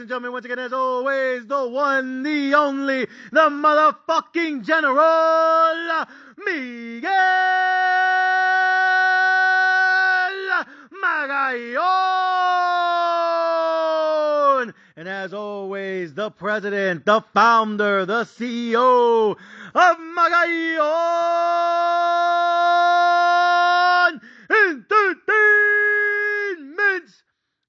and gentlemen, once again, as always, the one, the only, the motherfucking General, Miguel Magallon. And as always, the president, the founder, the CEO of Magallon Entertainment,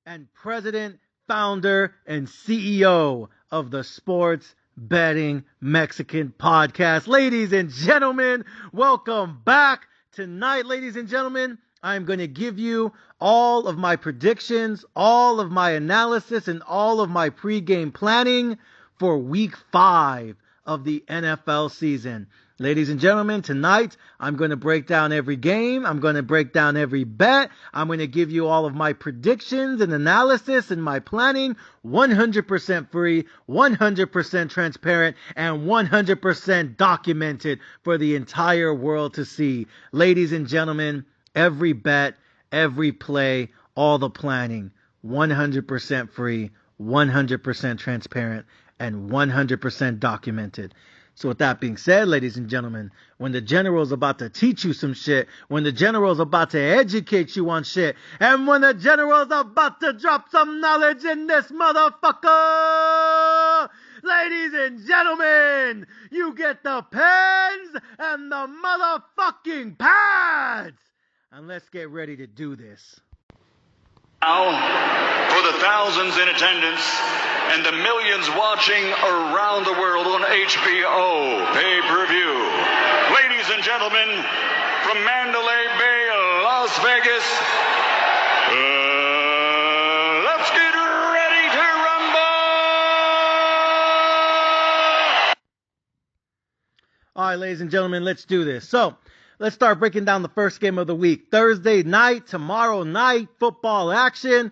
and president, founder, and CEO of the Sports Betting Mexican Podcast. Ladies and gentlemen, welcome back. Tonight, ladies and gentlemen, I'm going to give you all of my predictions, all of my analysis, and all of my pregame planning for Week 5 of the NFL season. Ladies and gentlemen, tonight I'm going to break down every game. I'm going to break down every bet. I'm going to give you all of my predictions and analysis and my planning 100% free, 100% transparent, and 100% documented for the entire world to see. Ladies and gentlemen, every bet, every play, all the planning, 100% free, 100% transparent, and 100% documented. So with that being said, ladies and gentlemen, when the General's about to teach you some shit, when the General's about to educate you on shit, and when the General's about to drop some knowledge in this motherfucker, ladies and gentlemen, you get the pens and the motherfucking pads. And let's get ready to do this. Now, for the thousands in attendance and the millions watching around the world on HBO pay-per-view, ladies and gentlemen, from Mandalay Bay, Las Vegas, let's get ready to rumble! All right, ladies and gentlemen, let's do this. So, let's start breaking down the first game of the week. Thursday night, tomorrow night, football action.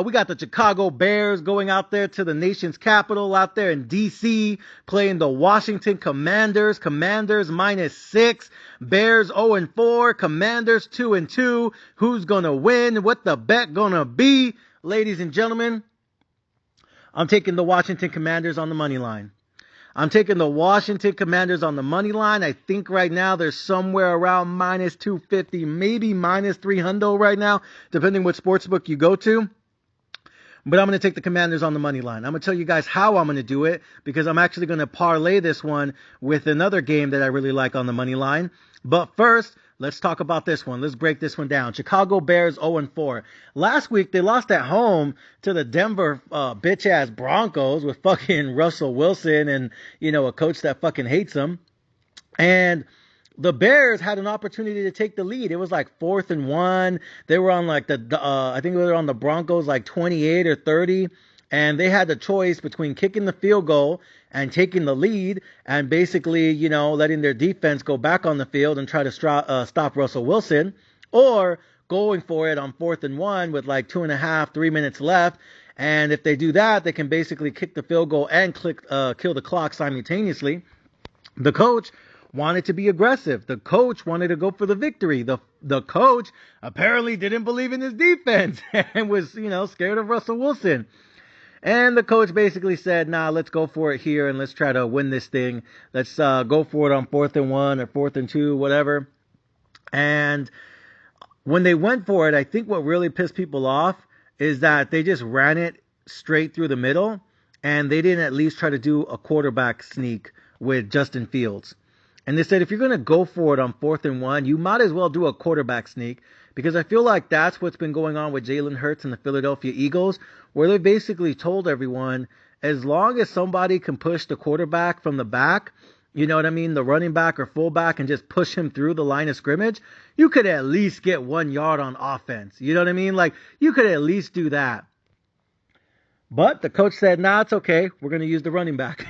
We got the Chicago Bears going out there to the nation's capital out there in D.C., playing the Washington Commanders. Commanders -6. Bears 0-4. Commanders 2-2. Who's going to win? What the bet going to be? Ladies and gentlemen, I'm taking the Washington Commanders on the money line. I'm taking the Washington Commanders on the money line. I think right now they're somewhere around -250, maybe -300 right now, depending what sportsbook you go to. But I'm going to take the Commanders on the money line. I'm going to tell you guys how I'm going to do it, because I'm actually going to parlay this one with another game that I really like on the money line. But first, let's talk about this one. Let's break this one down. Chicago Bears 0-4. Last week, they lost at home to the Denver bitch-ass Broncos with fucking Russell Wilson and, a coach that fucking hates them. And the Bears had an opportunity to take the lead. It was like 4th and 1. They were on I think they were on the Broncos like 28 or 30. And they had the choice between kicking the field goal and taking the lead and basically, letting their defense go back on the field and try to stop Russell Wilson, or going for it on 4th and 1 with like 2.5, 3 minutes left. And if they do that, they can basically kick the field goal and kill the clock simultaneously. The coach wanted to be aggressive. The coach wanted to go for the victory. The coach apparently didn't believe in his defense and was, scared of Russell Wilson. And the coach basically said, nah, let's go for it here and let's try to win this thing. Let's go for it on 4th and 1 or 4th and 2, whatever. And when they went for it, I think what really pissed people off is that they just ran it straight through the middle, and they didn't at least try to do a quarterback sneak with Justin Fields. And they said, if you're going to go for it on 4th and 1, you might as well do a quarterback sneak, because I feel like that's what's been going on with Jalen Hurts and the Philadelphia Eagles, where they basically told everyone, as long as somebody can push the quarterback from the back, the running back or fullback, and just push him through the line of scrimmage, you could at least get 1 yard on offense. You know what I mean? Like, you could at least do that. But the coach said, nah, it's okay. We're going to use the running back.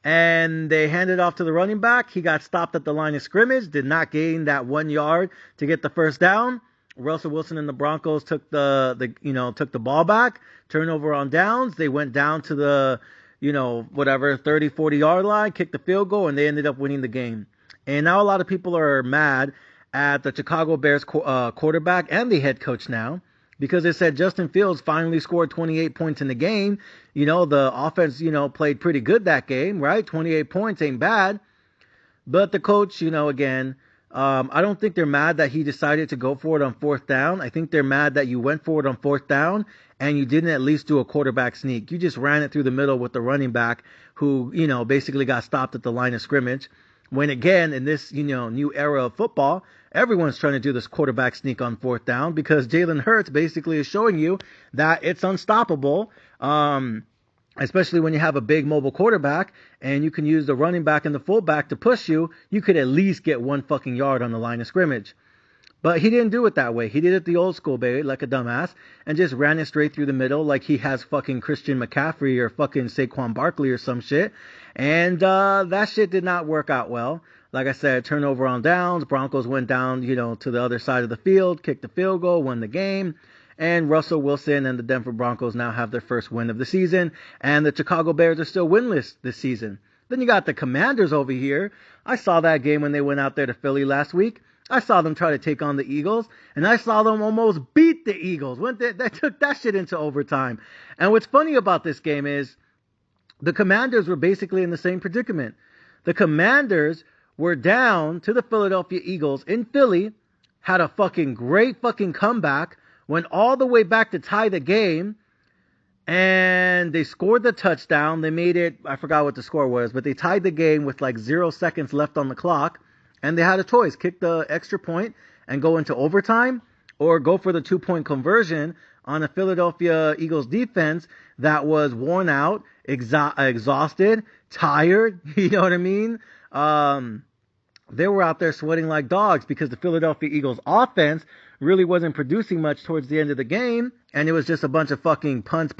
And they handed off to the running back. He got stopped at the line of scrimmage, did not gain that 1 yard to get the first down. Russell Wilson and the Broncos took the ball back, turnover on downs. They went down to the, 30, 40 yard line, kicked the field goal, and they ended up winning the game. And now a lot of people are mad at the Chicago Bears quarterback and the head coach now, because they said Justin Fields finally scored 28 points in the game. The offense, played pretty good that game, right? 28 points ain't bad. But the coach, again, I don't think they're mad that he decided to go for it on fourth down. I think they're mad that you went for it on fourth down and you didn't at least do a quarterback sneak. You just ran it through the middle with the running back who, basically got stopped at the line of scrimmage. When again, in this, new era of football, everyone's trying to do this quarterback sneak on fourth down because Jalen Hurts basically is showing you that it's unstoppable. Especially when you have a big mobile quarterback and you can use the running back and the fullback to push you, you could at least get 1 fucking yard on the line of scrimmage. But he didn't do it that way. He did it the old school, baby, like a dumbass, and just ran it straight through the middle like he has fucking Christian McCaffrey or fucking Saquon Barkley or some shit. And that shit did not work out well. Like I said, turnover on downs. Broncos went down, to the other side of the field, kicked the field goal, won the game. And Russell Wilson and the Denver Broncos now have their first win of the season. And the Chicago Bears are still winless this season. Then you got the Commanders over here. I saw that game when they went out there to Philly last week. I saw them try to take on the Eagles. And I saw them almost beat the Eagles. They took that shit into overtime. And what's funny about this game is the Commanders were basically in the same predicament. The Commanders were down to the Philadelphia Eagles in Philly, had a fucking great fucking comeback, went all the way back to tie the game, and they scored the touchdown. They made it, I forgot what the score was, but they tied the game with like 0 seconds left on the clock, and they had a choice, kick the extra point and go into overtime, or go for the 2-point conversion on a Philadelphia Eagles defense that was worn out, exhausted, tired, you know what I mean? They were out there sweating like dogs because the Philadelphia Eagles offense really wasn't producing much towards the end of the game, and it was just a bunch of fucking punts,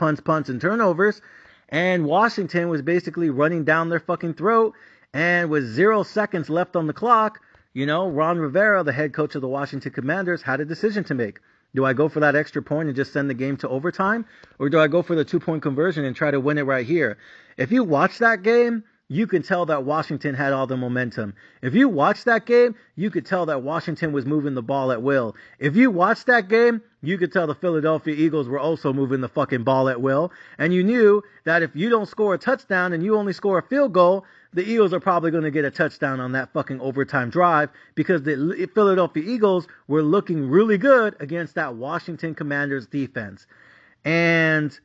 and turnovers, and Washington was basically running down their fucking throat, and with 0 seconds left on the clock, Ron Rivera, the head coach of the Washington Commanders, had a decision to make. Do I go for that extra point and just send the game to overtime, or do I go for the 2-point conversion and try to win it right here? If you watch that game, you can tell that Washington had all the momentum. If you watch that game, you could tell that Washington was moving the ball at will. If you watch that game, you could tell the Philadelphia Eagles were also moving the fucking ball at will. And you knew that if you don't score a touchdown and you only score a field goal, the Eagles are probably going to get a touchdown on that fucking overtime drive because the Philadelphia Eagles were looking really good against that Washington Commanders defense. And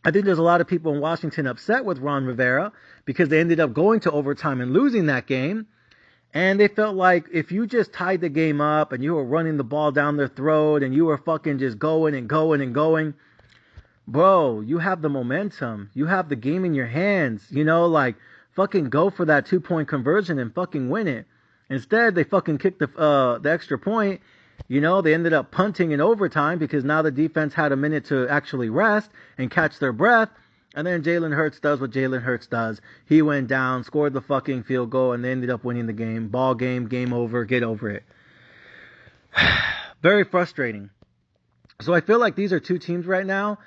I think there's a lot of people in Washington upset with Ron Rivera because they ended up going to overtime and losing that game. And they felt like if you just tied the game up and you were running the ball down their throat and you were fucking just going and going, bro, you have the momentum. You have the game in your hands. Fucking go for that 2-point conversion and fucking win it. Instead, they fucking kicked the extra point. They ended up punting in overtime because now the defense had a minute to actually rest and catch their breath. And then Jalen Hurts does what Jalen Hurts does. He went down, scored the fucking field goal, and they ended up winning the game. Ball game, game over, get over it. Very frustrating. So I feel like these are two teams right now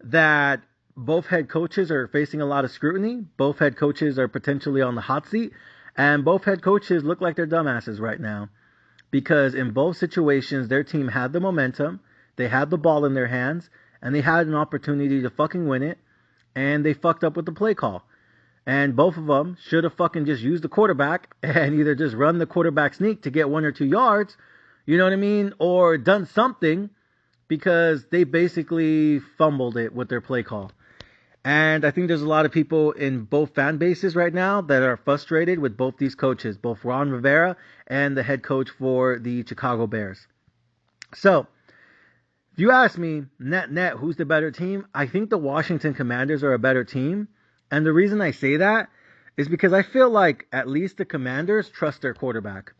that both head coaches are facing a lot of scrutiny. Both head coaches are potentially on the hot seat. And both head coaches look like they're dumbasses right now. Because in both situations, their team had the momentum, they had the ball in their hands, and they had an opportunity to fucking win it, and they fucked up with the play call. And both of them should have fucking just used the quarterback and either just run the quarterback sneak to get 1 or 2 yards, you know what I mean, or done something, because they basically fumbled it with their play call. And I think there's a lot of people in both fan bases right now that are frustrated with both these coaches, both Ron Rivera and the head coach for the Chicago Bears. So, if you ask me, net, who's the better team? I think the Washington Commanders are a better team. And the reason I say that is because I feel like at least the Commanders trust their quarterback.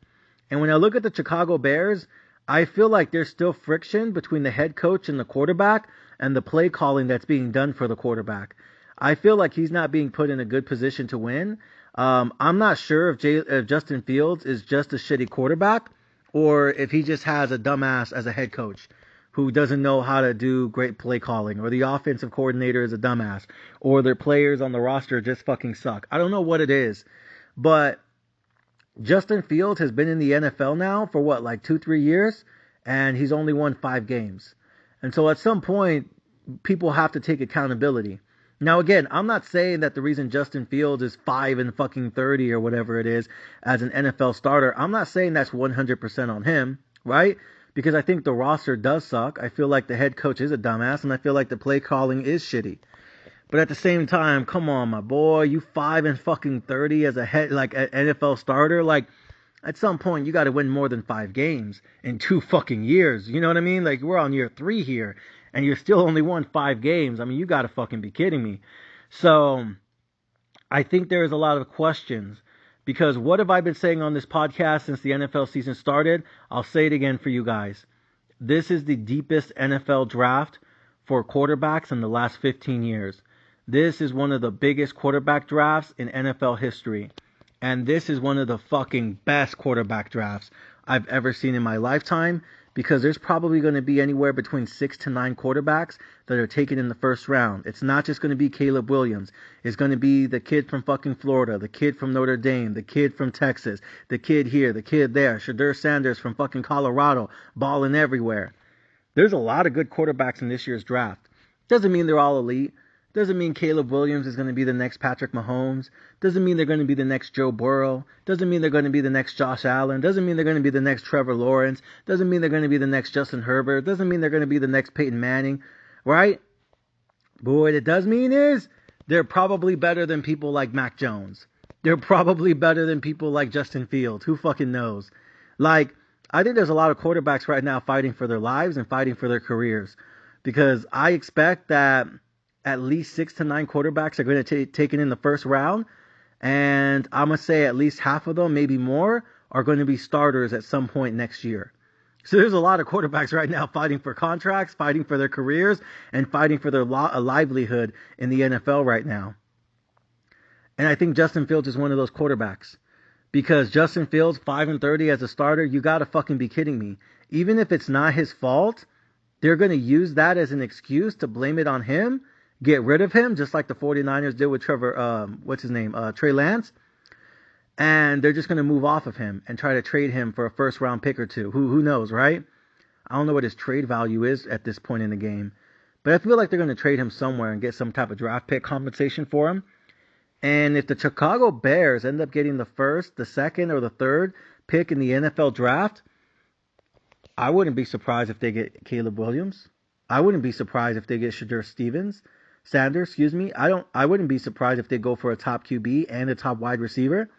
And when I look at the Chicago Bears, I feel like there's still friction between the head coach and the quarterback and the play calling that's being done for the quarterback. I feel like he's not being put in a good position to win. I'm not sure if Justin Fields is just a shitty quarterback or if he just has a dumbass as a head coach who doesn't know how to do great play calling, or the offensive coordinator is a dumbass, or their players on the roster just fucking suck. I don't know what it is, but Justin Fields has been in the NFL now for 2-3 years, and he's only won 5 games. And so at some point, people have to take accountability. Now, again, I'm not saying that the reason Justin Fields is 5-30 or whatever it is as an NFL starter, I'm not saying that's 100% on him, right? Because I think the roster does suck. I feel like the head coach is a dumbass, and I feel like the play calling is shitty. But at the same time, come on, my boy, you 5-30 as a head, like an NFL starter, like at some point you got to win more than 5 games in 2 fucking years. You know what I mean? Like we're on year 3 here, and you still only won 5 games. I mean, you got to fucking be kidding me. So I think there's a lot of questions. Because what have I been saying on this podcast since the NFL season started? I'll say it again for you guys. This is the deepest NFL draft for quarterbacks in the last 15 years. This is one of the biggest quarterback drafts in NFL history. And this is one of the fucking best quarterback drafts I've ever seen in my lifetime, because there's probably going to be anywhere between 6 to 9 quarterbacks that are taken in the first round. It's not just going to be Caleb Williams. It's going to be the kid from fucking Florida, the kid from Notre Dame, the kid from Texas, the kid here, the kid there, Shedeur Sanders from fucking Colorado, balling everywhere. There's a lot of good quarterbacks in this year's draft. Doesn't mean they're all elite. Doesn't mean Caleb Williams is going to be the next Patrick Mahomes. Doesn't mean they're going to be the next Joe Burrow. Doesn't mean they're going to be the next Josh Allen. Doesn't mean they're going to be the next Trevor Lawrence. Doesn't mean they're going to be the next Justin Herbert. Doesn't mean they're going to be the next Peyton Manning, right? But what it does mean is they're probably better than people like Mac Jones. They're probably better than people like Justin Fields. Who fucking knows? Like, I think there's a lot of quarterbacks right now fighting for their lives and fighting for their careers, because I expect that at least 6 to 9 quarterbacks are going to taken in the first round. And I'm going to say at least half of them, maybe more, are going to be starters at some point next year. So there's a lot of quarterbacks right now fighting for contracts, fighting for their careers, and fighting for their livelihood in the NFL right now. And I think Justin Fields is one of those quarterbacks. Because Justin Fields, 5-30 as a starter, you got to fucking be kidding me. Even if it's not his fault, they're going to use that as an excuse to blame it on him, get rid of him, just like the 49ers did with Trey Lance. And they're just going to move off of him and try to trade him for a first round pick or two. Who knows, right? I don't know what his trade value is at this point in the game. But I feel like they're going to trade him somewhere and get some type of draft pick compensation for him. And if the Chicago Bears end up getting the first, the second, or the third pick in the NFL draft, I wouldn't be surprised if they get Caleb Williams. I wouldn't be surprised if they get Shedeur Sanders. I wouldn't be surprised if they go for a top QB and a top wide receiver,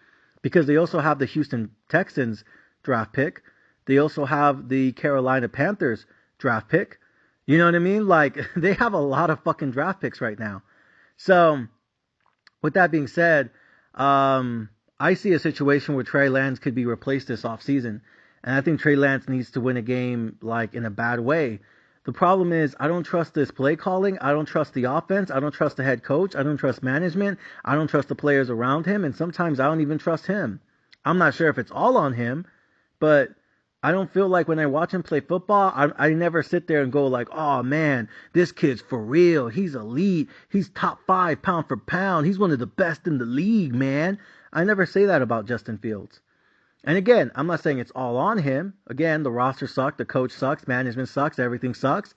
because they also have the Houston Texans draft pick. They also have the Carolina Panthers draft pick. You know what I mean? Like, they have a lot of fucking draft picks right now. So, with that being said, I see a situation where Trey Lance could be replaced this offseason. And I think Trey Lance needs to win a game, like, in a bad way. The problem is, I don't trust this play calling. I don't trust the offense. I don't trust the head coach. I don't trust management. I don't trust the players around him. And sometimes I don't even trust him. I'm not sure if it's all on him, but I don't feel like when I watch him play football, I never sit there and go like, oh man, this kid's for real. He's elite. He's top 5 pound for pound. He's one of the best in the league, man. I never say that about Justin Fields. And again, I'm not saying it's all on him. Again, the roster sucks, the coach sucks, management sucks, everything sucks.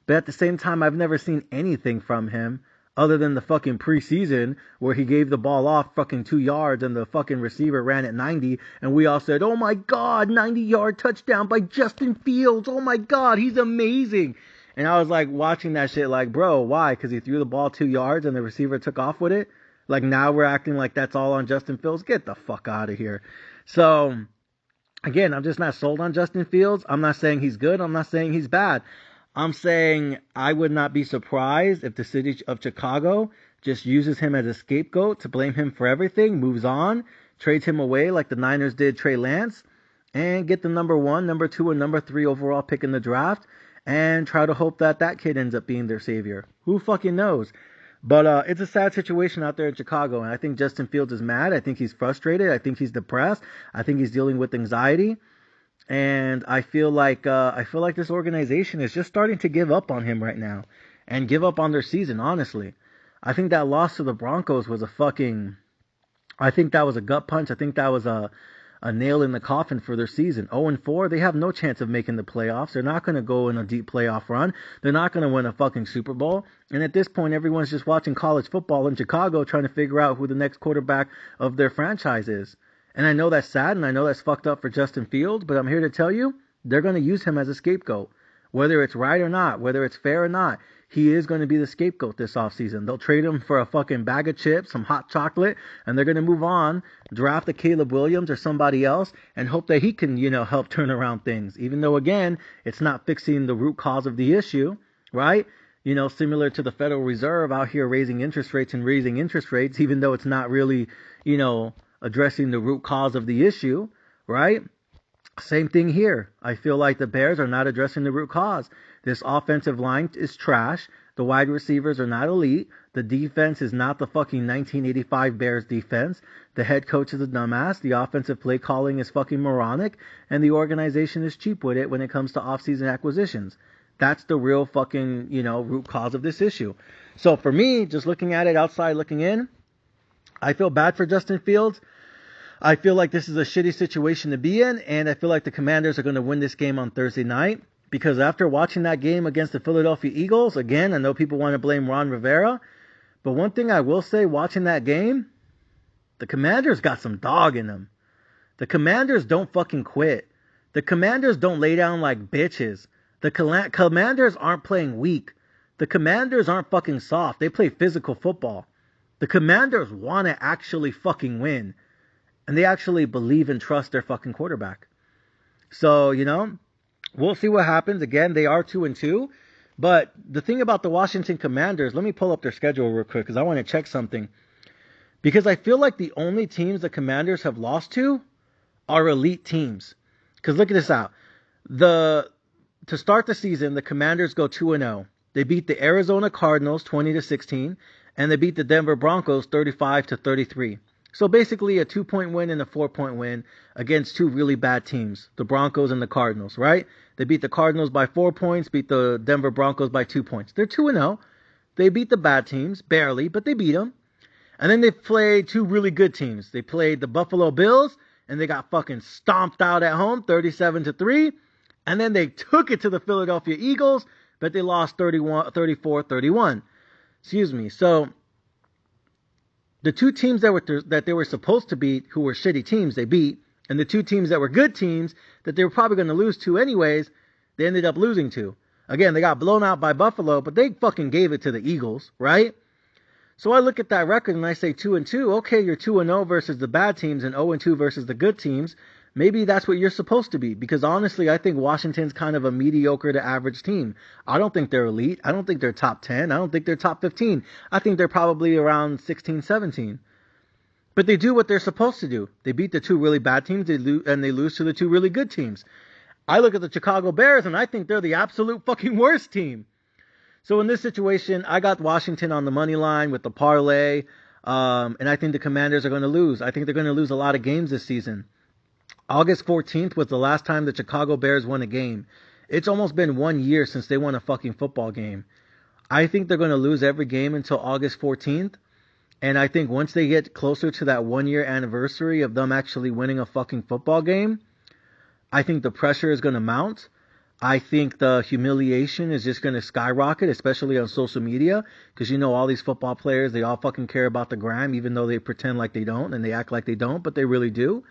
But at the same time, I've never seen anything from him other than the fucking preseason where he gave the ball off fucking 2 yards and the fucking receiver ran at 90. And we all said, oh my God, 90-yard touchdown by Justin Fields. Oh my God, he's amazing. And I was like watching that shit like, bro, why? Because he threw the ball 2 yards and the receiver took off with it? Like, now we're acting like that's all on Justin Fields? Get the fuck out of here. So, again, I'm just not sold on Justin Fields. I'm not saying he's good. I'm not saying he's bad. I'm saying I would not be surprised if the city of Chicago just uses him as a scapegoat to blame him for everything, moves on, trades him away like the Niners did Trey Lance, and get the number 1, number 2, and number 3 overall pick in the draft, and try to hope that that kid ends up being their savior. Who fucking knows? But it's a sad situation out there in Chicago, and I think Justin Fields is mad. I think he's frustrated. I think he's depressed. I think he's dealing with anxiety, and I feel like this organization is just starting to give up on him right now, and give up on their season. Honestly, I think that loss to the Broncos was I think that was a gut punch. I think that was a a nail in the coffin for their season. 0-4, they have no chance of making the playoffs. They're not going to go in a deep playoff run. They're not going to win a fucking Super Bowl. And at this point, everyone's just watching college football in Chicago trying to figure out who the next quarterback of their franchise is. And I know that's sad, and I know that's fucked up for Justin Fields, but I'm here to tell you, they're going to use him as a scapegoat. Whether it's right or not, whether it's fair or not, he is going to be the scapegoat this offseason. They'll trade him for a fucking bag of chips, some hot chocolate, and they're going to move on, draft a Caleb Williams or somebody else, and hope that he can, help turn around things. Even though, again, it's not fixing the root cause of the issue, right? Similar to the Federal Reserve out here raising interest rates, even though it's not really, addressing the root cause of the issue, right? Same thing here. I feel like the Bears are not addressing the root cause. This offensive line is trash. The wide receivers are not elite. The defense is not the fucking 1985 Bears defense. The head coach is a dumbass. The offensive play calling is fucking moronic. And the organization is cheap with it when it comes to offseason acquisitions. That's the real fucking, root cause of this issue. So for me, just looking at it outside looking in, I feel bad for Justin Fields. I feel like this is a shitty situation to be in, and I feel like the Commanders are going to win this game on Thursday night, because after watching that game against the Philadelphia Eagles, again, I know people want to blame Ron Rivera, but one thing I will say watching that game, the Commanders got some dog in them. The Commanders don't fucking quit. The Commanders don't lay down like bitches. The Commanders aren't playing weak. The Commanders aren't fucking soft. They play physical football. The Commanders want to actually fucking win. And they actually believe and trust their fucking quarterback. So, we'll see what happens. Again, they are 2-2. But the thing about the Washington Commanders, let me pull up their schedule real quick because I want to check something. Because I feel like the only teams the Commanders have lost to are elite teams. Because look at this out. To start the season, the Commanders go 2-0. They beat the Arizona Cardinals 20-16. And they beat the Denver Broncos 35-33. So basically a 2-point win and a 4-point win against two really bad teams, the Broncos and the Cardinals, right? They beat the Cardinals by 4 points, beat the Denver Broncos by 2 points. They're 2-0. They beat the bad teams, barely, but they beat them. And then they played two really good teams. They played the Buffalo Bills, and they got fucking stomped out at home, 37-3. And then they took it to the Philadelphia Eagles, but they lost 34-31. Excuse me. So the two teams that they were supposed to beat, who were shitty teams, they beat. And the two teams that were good teams, that they were probably going to lose to anyways, they ended up losing to. Again, they got blown out by Buffalo, but they fucking gave it to the Eagles, right? So I look at that record and I say 2-2. Okay, you're 2-0 versus the bad teams and 0-2 versus the good teams. Maybe that's what you're supposed to be. Because honestly, I think Washington's kind of a mediocre to average team. I don't think they're elite. I don't think they're top 10. I don't think they're top 15. I think they're probably around 16, 17. But they do what they're supposed to do. They beat the two really bad teams and they lose to the two really good teams. I look at the Chicago Bears and I think they're the absolute fucking worst team. So in this situation, I got Washington on the money line with the parlay. And I think the Commanders are going to lose. I think they're going to lose a lot of games this season. August 14th was the last time the Chicago Bears won a game. It's almost been 1 year since they won a fucking football game. I think they're going to lose every game until August 14th. And I think once they get closer to that 1 year anniversary of them actually winning a fucking football game, I think the pressure is going to mount. I think the humiliation is just going to skyrocket, especially on social media. Because all these football players, they all fucking care about the gram, even though they pretend like they don't and they act like they don't, but they really do.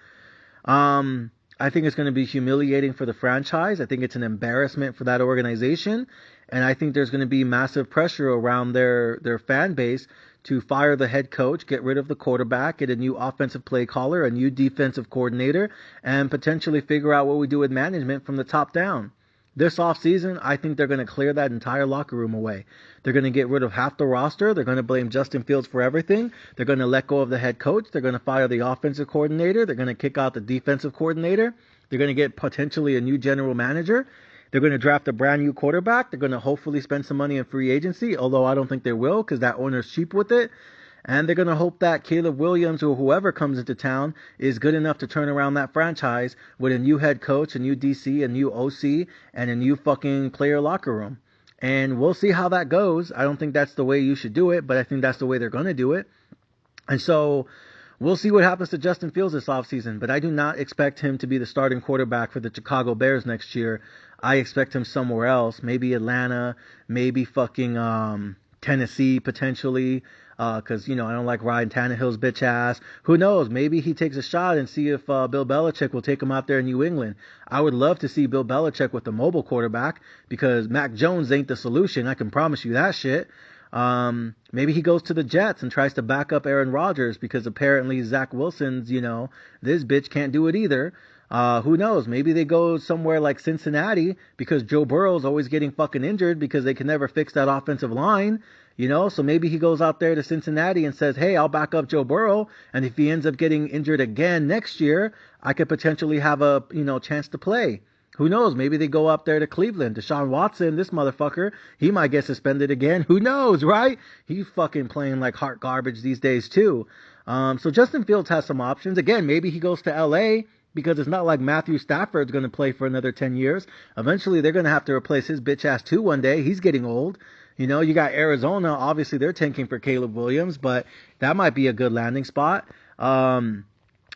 I think it's going to be humiliating for the franchise. I think it's an embarrassment for that organization. And I think there's going to be massive pressure around their fan base to fire the head coach, get rid of the quarterback, get a new offensive play caller, a new defensive coordinator, and potentially figure out what we do with management from the top down. This offseason, I think they're going to clear that entire locker room away. They're going to get rid of half the roster. They're going to blame Justin Fields for everything. They're going to let go of the head coach. They're going to fire the offensive coordinator. They're going to kick out the defensive coordinator. They're going to get potentially a new general manager. They're going to draft a brand new quarterback. They're going to hopefully spend some money in free agency, although I don't think they will because that owner's cheap with it. And they're going to hope that Caleb Williams or whoever comes into town is good enough to turn around that franchise with a new head coach, a new DC, a new OC, and a new fucking player locker room. And we'll see how that goes. I don't think that's the way you should do it, but I think that's the way they're going to do it. And so We'll see what happens to Justin Fields this offseason, but I do not expect him to be the starting quarterback for the Chicago Bears next year. I expect him somewhere else, maybe Atlanta, maybe fucking Tennessee potentially, because, I don't like Ryan Tannehill's bitch ass. Who knows? Maybe he takes a shot and see if Bill Belichick will take him out there in New England. I would love to see Bill Belichick with a mobile quarterback because Mac Jones ain't the solution. I can promise you that shit. Maybe he goes to the Jets and tries to back up Aaron Rodgers because apparently Zach Wilson's, this bitch can't do it either. Who knows? Maybe they go somewhere like Cincinnati because Joe Burrow's always getting fucking injured because they can never fix that offensive line. So maybe he goes out there to Cincinnati and says, hey, I'll back up Joe Burrow. And if he ends up getting injured again next year, I could potentially have a, chance to play. Who knows? Maybe they go up there to Cleveland. Deshaun Watson, this motherfucker, he might get suspended again. Who knows, right? He's fucking playing like heart garbage these days too. So Justin Fields has some options. Again, maybe he goes to LA because it's not like Matthew Stafford's going to play for another 10 years. Eventually, they're going to have to replace his bitch ass too one day. He's getting old. You got Arizona. Obviously, they're tanking for Caleb Williams, but that might be a good landing spot.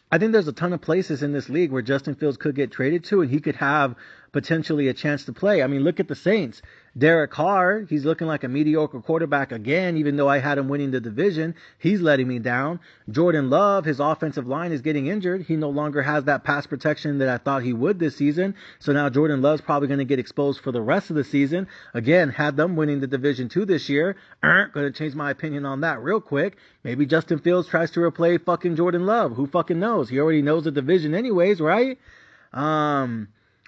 I think there's a ton of places in this league where Justin Fields could get traded to and he could have potentially a chance to play. I mean, look at the Saints. Derek Carr, he's looking like a mediocre quarterback again, even though I had him winning the division. He's letting me down. Jordan Love, his offensive line is getting injured. He no longer has that pass protection that I thought he would this season. So now Jordan Love's probably going to get exposed for the rest of the season. Again, had them winning the division 2 this year. Going to change my opinion on that real quick. Maybe Justin Fields tries to replace fucking Jordan Love. Who fucking knows? He already knows the division anyways, right?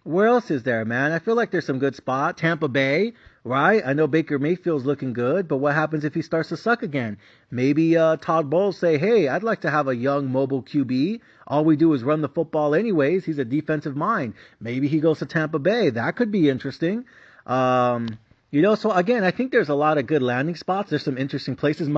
Where else is there, man? I feel like there's some good spot. Tampa Bay, right? I know Baker Mayfield's looking good, but what happens if he starts to suck again? Maybe Todd Bowles say, hey, I'd like to have a young mobile QB. All we do is run the football anyways. He's a defensive mind. Maybe he goes to Tampa Bay. That could be interesting. So again, I think there's a lot of good landing spots. There's some interesting places.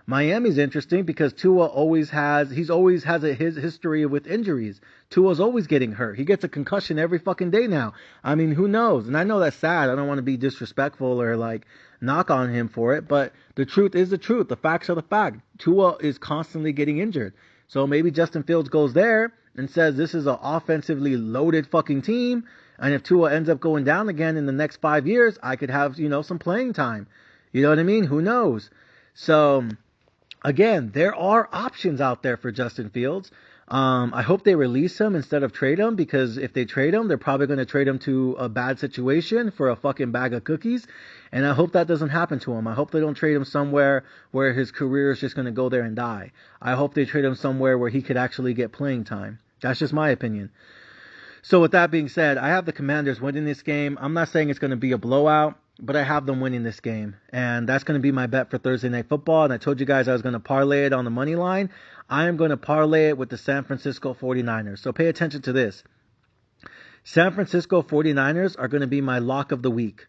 Miami's interesting because Tua always has his history with injuries. Tua's always getting hurt. He gets a concussion every fucking day now. I mean, who knows? And I know that's sad. I don't want to be disrespectful or like knock on him for it, but the truth is the truth. The facts are the fact. Tua is constantly getting injured. So maybe Justin Fields goes there and says this is an offensively loaded fucking team, and if Tua ends up going down again in the next 5 years, I could have, some playing time. You know what I mean? Who knows? So again, there are options out there for Justin Fields. I hope they release him instead of trade him, because if they trade him, they're probably going to trade him to a bad situation for a fucking bag of cookies. And I hope that doesn't happen to him. I hope they don't trade him somewhere where his career is just going to go there and die. I hope they trade him somewhere where he could actually get playing time. That's just my opinion. So with that being said, I have the Commanders winning this game. I'm not saying it's going to be a blowout, but I have them winning this game. And that's going to be my bet for Thursday Night Football. And I told you guys I was going to parlay it on the money line. I am going to parlay it with the San Francisco 49ers. So pay attention to this. San Francisco 49ers are going to be my lock of the week.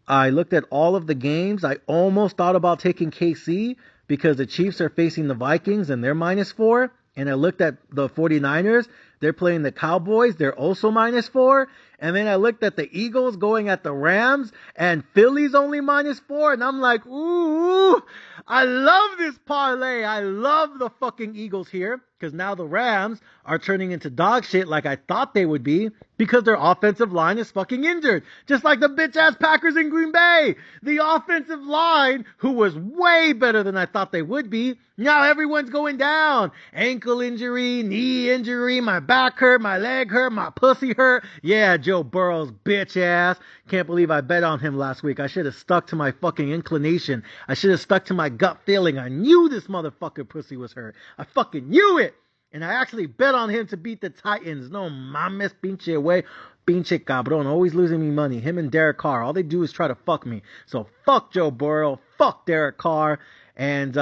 I looked at all of the games. I almost thought about taking KC because the Chiefs are facing the Vikings and they're -4. And I looked at the 49ers. They're playing the Cowboys. They're also -4. And then I looked at the Eagles going at the Rams, and Philly's only -4. And I'm like, ooh, I love this parlay. I love the fucking Eagles here, because now the Rams are turning into dog shit like I thought they would be, because their offensive line is fucking injured. Just like the bitch-ass Packers in Green Bay. The offensive line, who was way better than I thought they would be, now everyone's going down. Ankle injury, knee injury, my back hurt, my leg hurt, my pussy hurt. Yeah, Joe Burrow's bitch ass. Can't believe I bet on him last week. I should have stuck to my fucking inclination. I should have stuck to my gut feeling. I knew this motherfucker pussy was hurt. I fucking knew it. And I actually bet on him to beat the Titans. No mames, pinche way. Pinche cabrón. Always losing me money. Him and Derek Carr. All they do is try to fuck me. So fuck Joe Burrow. Fuck Derek Carr. And,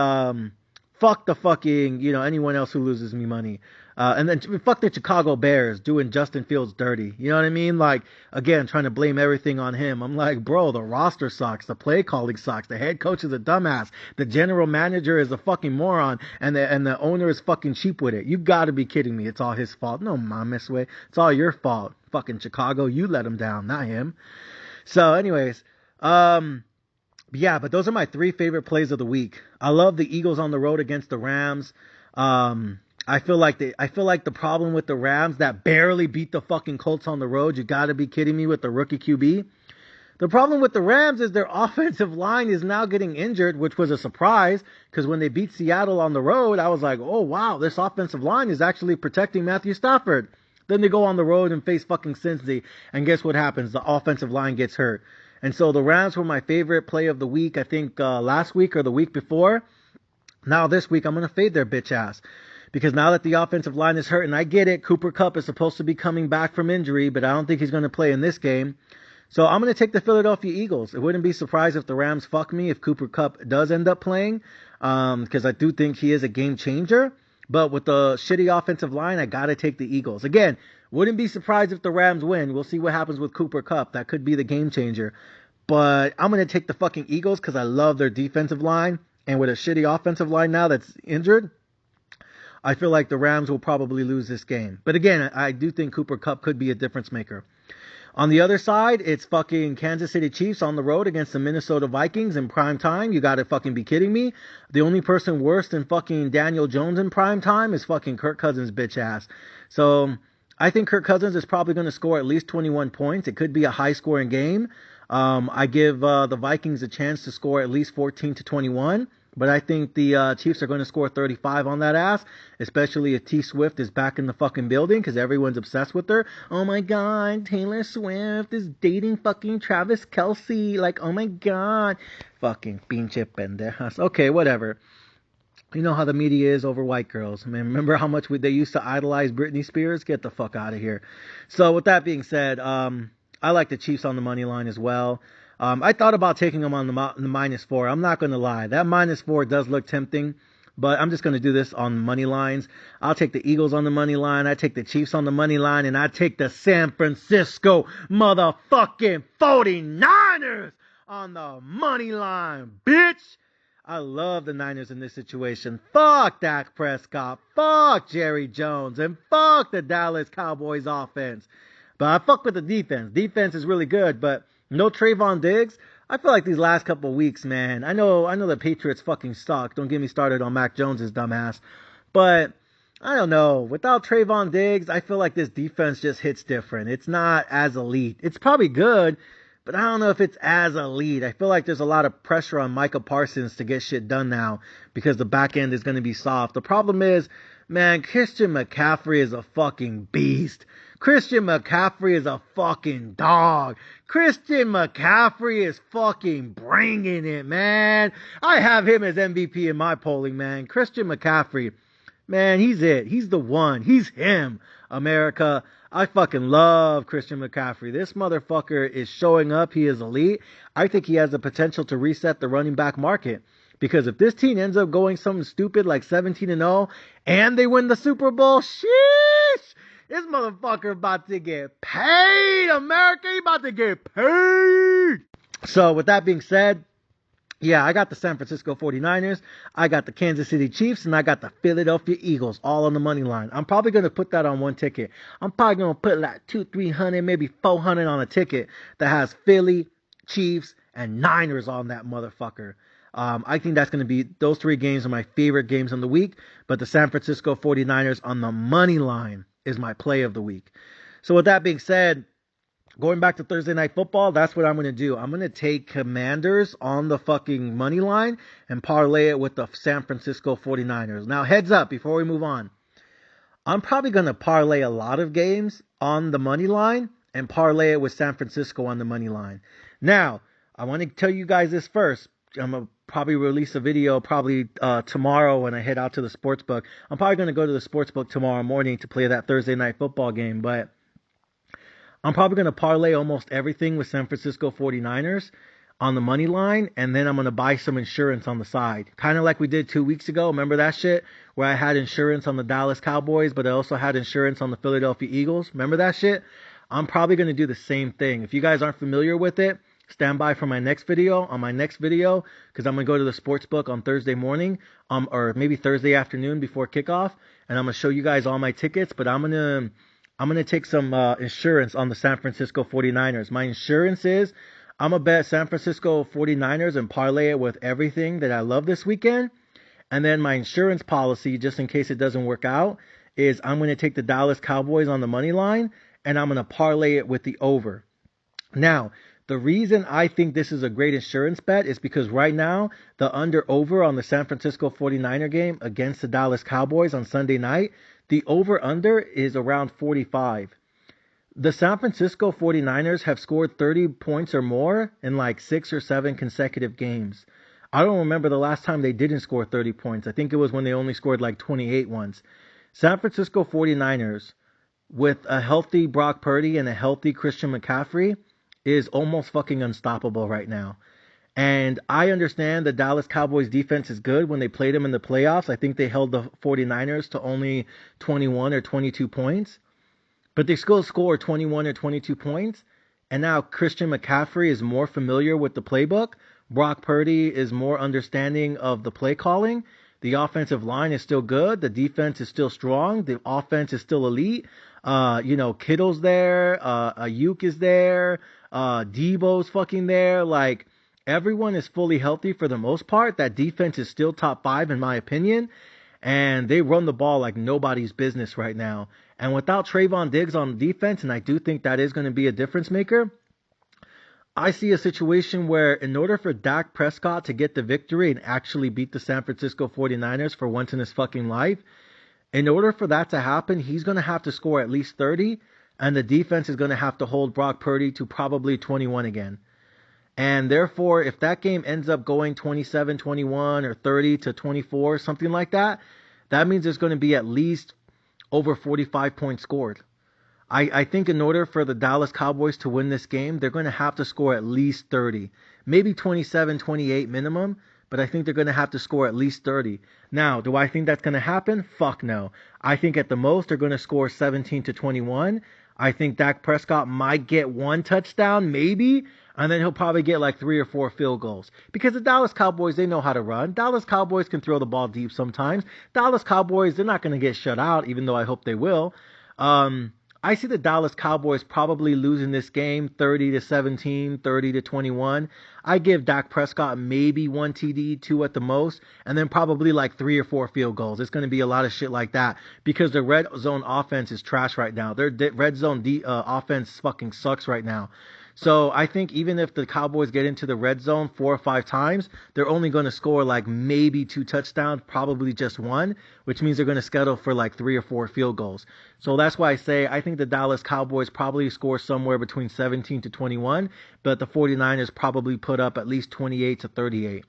fuck the fucking, anyone else who loses me money. And then fuck the Chicago Bears doing Justin Fields dirty. You know what I mean? Like, again, trying to blame everything on him. I'm like, bro, the roster sucks. The play calling sucks. The head coach is a dumbass. The general manager is a fucking moron. And the owner is fucking cheap with it. You gotta be kidding me. It's all his fault. No, mames way. It's all your fault. Fucking Chicago. You let him down, not him. So anyways, yeah, but those are my 3 favorite plays of the week. I love the Eagles on the road against the Rams. I feel like the problem with the Rams that barely beat the fucking Colts on the road. You got to be kidding me with the rookie QB. The problem with the Rams is their offensive line is now getting injured, which was a surprise because when they beat Seattle on the road, I was like, oh wow, this offensive line is actually protecting Matthew Stafford. Then they go on the road and face fucking Cincy, and guess what happens? The offensive line gets hurt. And so the Rams were my favorite play of the week, I think last week or the week before. Now this week I'm going to fade their bitch ass. Because now that the offensive line is hurt, and I get it, Cooper Kupp is supposed to be coming back from injury, but I don't think he's going to play in this game. So I'm going to take the Philadelphia Eagles. It wouldn't be surprised if the Rams fuck me if Cooper Kupp does end up playing, because I do think he is a game changer. But with the shitty offensive line, I got to take the Eagles. Again, wouldn't be surprised if the Rams win. We'll see what happens with Cooper Kupp. That could be the game changer. But I'm going to take the fucking Eagles because I love their defensive line. And with a shitty offensive line now that's injured, I feel like the Rams will probably lose this game. But again, I do think Cooper Kupp could be a difference maker. On the other side, it's fucking Kansas City Chiefs on the road against the Minnesota Vikings in prime time. You gotta fucking be kidding me. The only person worse than fucking Daniel Jones in prime time is fucking Kirk Cousins' bitch ass. So I think Kirk Cousins is probably going to score at least 21 points. It could be a high scoring game. I give the Vikings a chance to score at least 14 to 21. But I think the Chiefs are going to score 35 on that ass, especially if T Swift is back in the fucking building because everyone's obsessed with her. Oh my God, Taylor Swift is dating fucking Travis Kelce. Like, oh my God. Fucking pinche pendejas. Okay, whatever. You know how the media is over white girls. Man, remember how much they used to idolize Britney Spears? Get the fuck out of here. So with that being said, I like the Chiefs on the money line as well. I thought about taking them on the -4. I'm not going to lie. That -4 does look tempting, but I'm just going to do this on money lines. I'll take the Eagles on the money line. I take the Chiefs on the money line, and I take the San Francisco motherfucking 49ers on the money line, bitch. I love the Niners in this situation. Fuck Dak Prescott. Fuck Jerry Jones. And fuck the Dallas Cowboys offense. But I fuck with the defense. Defense is really good, but no Trayvon Diggs. I feel like these last couple of weeks, man. I know the Patriots fucking suck. Don't get me started on Mac Jones's dumbass. But I don't know. Without Trayvon Diggs, I feel like this defense just hits different. It's not as elite. It's probably good, but I don't know if it's as elite. I feel like there's a lot of pressure on Micah Parsons to get shit done now because the back end is going to be soft. The problem is, man, Christian McCaffrey is a fucking beast. Christian McCaffrey is a fucking dog. Christian McCaffrey is fucking bringing it, man. I have him as MVP in my polling, man. Christian McCaffrey, man, he's it. He's the one. He's him, America. I fucking love Christian McCaffrey. This motherfucker is showing up. He is elite. I think he has the potential to reset the running back market. Because if this team ends up going something stupid like 17-0 and they win the Super Bowl, sheesh, this motherfucker about to get paid, America. He about to get paid. So with that being said, yeah, I got the San Francisco 49ers, I got the Kansas City Chiefs, and I got the Philadelphia Eagles all on the money line. I'm probably going to put that on one ticket. I'm probably going to put like $200-300, maybe $400 on a ticket that has Philly, Chiefs, and Niners on that motherfucker. I think that's going to be, those three games are my favorite games of the week, but the San Francisco 49ers on the money line is my play of the week. So with that being said, going back to Thursday Night Football, that's what I'm going to do. I'm going to take Commanders on the fucking money line and parlay it with the San Francisco 49ers. Now, heads up before we move on. I'm probably going to parlay a lot of games on the money line and parlay it with San Francisco on the money line. Now, I want to tell you guys this first. I'm going to probably release a video tomorrow when I head out to the sportsbook. I'm probably going to go to the sportsbook tomorrow morning to play that Thursday Night Football game, but I'm probably going to parlay almost everything with San Francisco 49ers on the money line, and then I'm going to buy some insurance on the side. Kind of like we did 2 weeks ago. Remember that shit? Where I had insurance on the Dallas Cowboys, but I also had insurance on the Philadelphia Eagles. Remember that shit? I'm probably going to do the same thing. If you guys aren't familiar with it, stand by for my next video. On my next video, because I'm going to go to the sportsbook on Thursday morning, or maybe Thursday afternoon before kickoff, and I'm going to show you guys all my tickets, but I'm going to take some insurance on the San Francisco 49ers. My insurance is, I'm going to bet San Francisco 49ers and parlay it with everything that I love this weekend. And then my insurance policy, just in case it doesn't work out, is I'm going to take the Dallas Cowboys on the money line, and I'm going to parlay it with the over. Now, the reason I think this is a great insurance bet is because right now, the under-over on the San Francisco 49er game against the Dallas Cowboys on Sunday night, the over-under is around 45. The San Francisco 49ers have scored 30 points or more in like 6 or 7 consecutive games. I don't remember the last time they didn't score 30 points. I think it was when they only scored like 28 once. San Francisco 49ers, with a healthy Brock Purdy and a healthy Christian McCaffrey, is almost fucking unstoppable right now. And I understand the Dallas Cowboys defense is good when they played them in the playoffs. I think they held the 49ers to only 21 or 22 points. But they still score 21 or 22 points. And now Christian McCaffrey is more familiar with the playbook. Brock Purdy is more understanding of the play calling. The offensive line is still good. The defense is still strong. The offense is still elite. Kittle's there. Ayuk is there. Debo's fucking there. Like, everyone is fully healthy for the most part. That defense is still top 5 in my opinion. And they run the ball like nobody's business right now. And without Trayvon Diggs on defense, and I do think that is going to be a difference maker, I see a situation where in order for Dak Prescott to get the victory and actually beat the San Francisco 49ers for once in his fucking life, in order for that to happen, he's going to have to score at least 30, and the defense is going to have to hold Brock Purdy to probably 21 again. And therefore, if that game ends up going 27-21 or 30-24, something like that, that means there's going to be at least over 45 points scored. I think in order for the Dallas Cowboys to win this game, they're going to have to score at least 30. Maybe 27, 28 minimum, but I think they're going to have to score at least 30. Now, do I think that's going to happen? Fuck no. I think at the most they're going to score 17-21. I think Dak Prescott might get 1 touchdown, maybe, and then he'll probably get like 3 or 4 field goals. Because the Dallas Cowboys, they know how to run. Dallas Cowboys can throw the ball deep sometimes. Dallas Cowboys, they're not going to get shut out, even though I hope they will. I see the Dallas Cowboys probably losing this game 30-17, 30-21. I give Dak Prescott maybe 1 TD, 2 at the most, and then probably like 3 or 4 field goals. It's going to be a lot of shit like that because the red zone offense is trash right now. Their red zone offense fucking sucks right now. So I think even if the Cowboys get into the red zone 4 or 5 times, they're only going to score like maybe 2 touchdowns, probably just 1, which means they're going to schedule for like 3 or 4 field goals. So that's why I say I think the Dallas Cowboys probably score somewhere between 17-21, but the 49ers probably put up at least 28-38.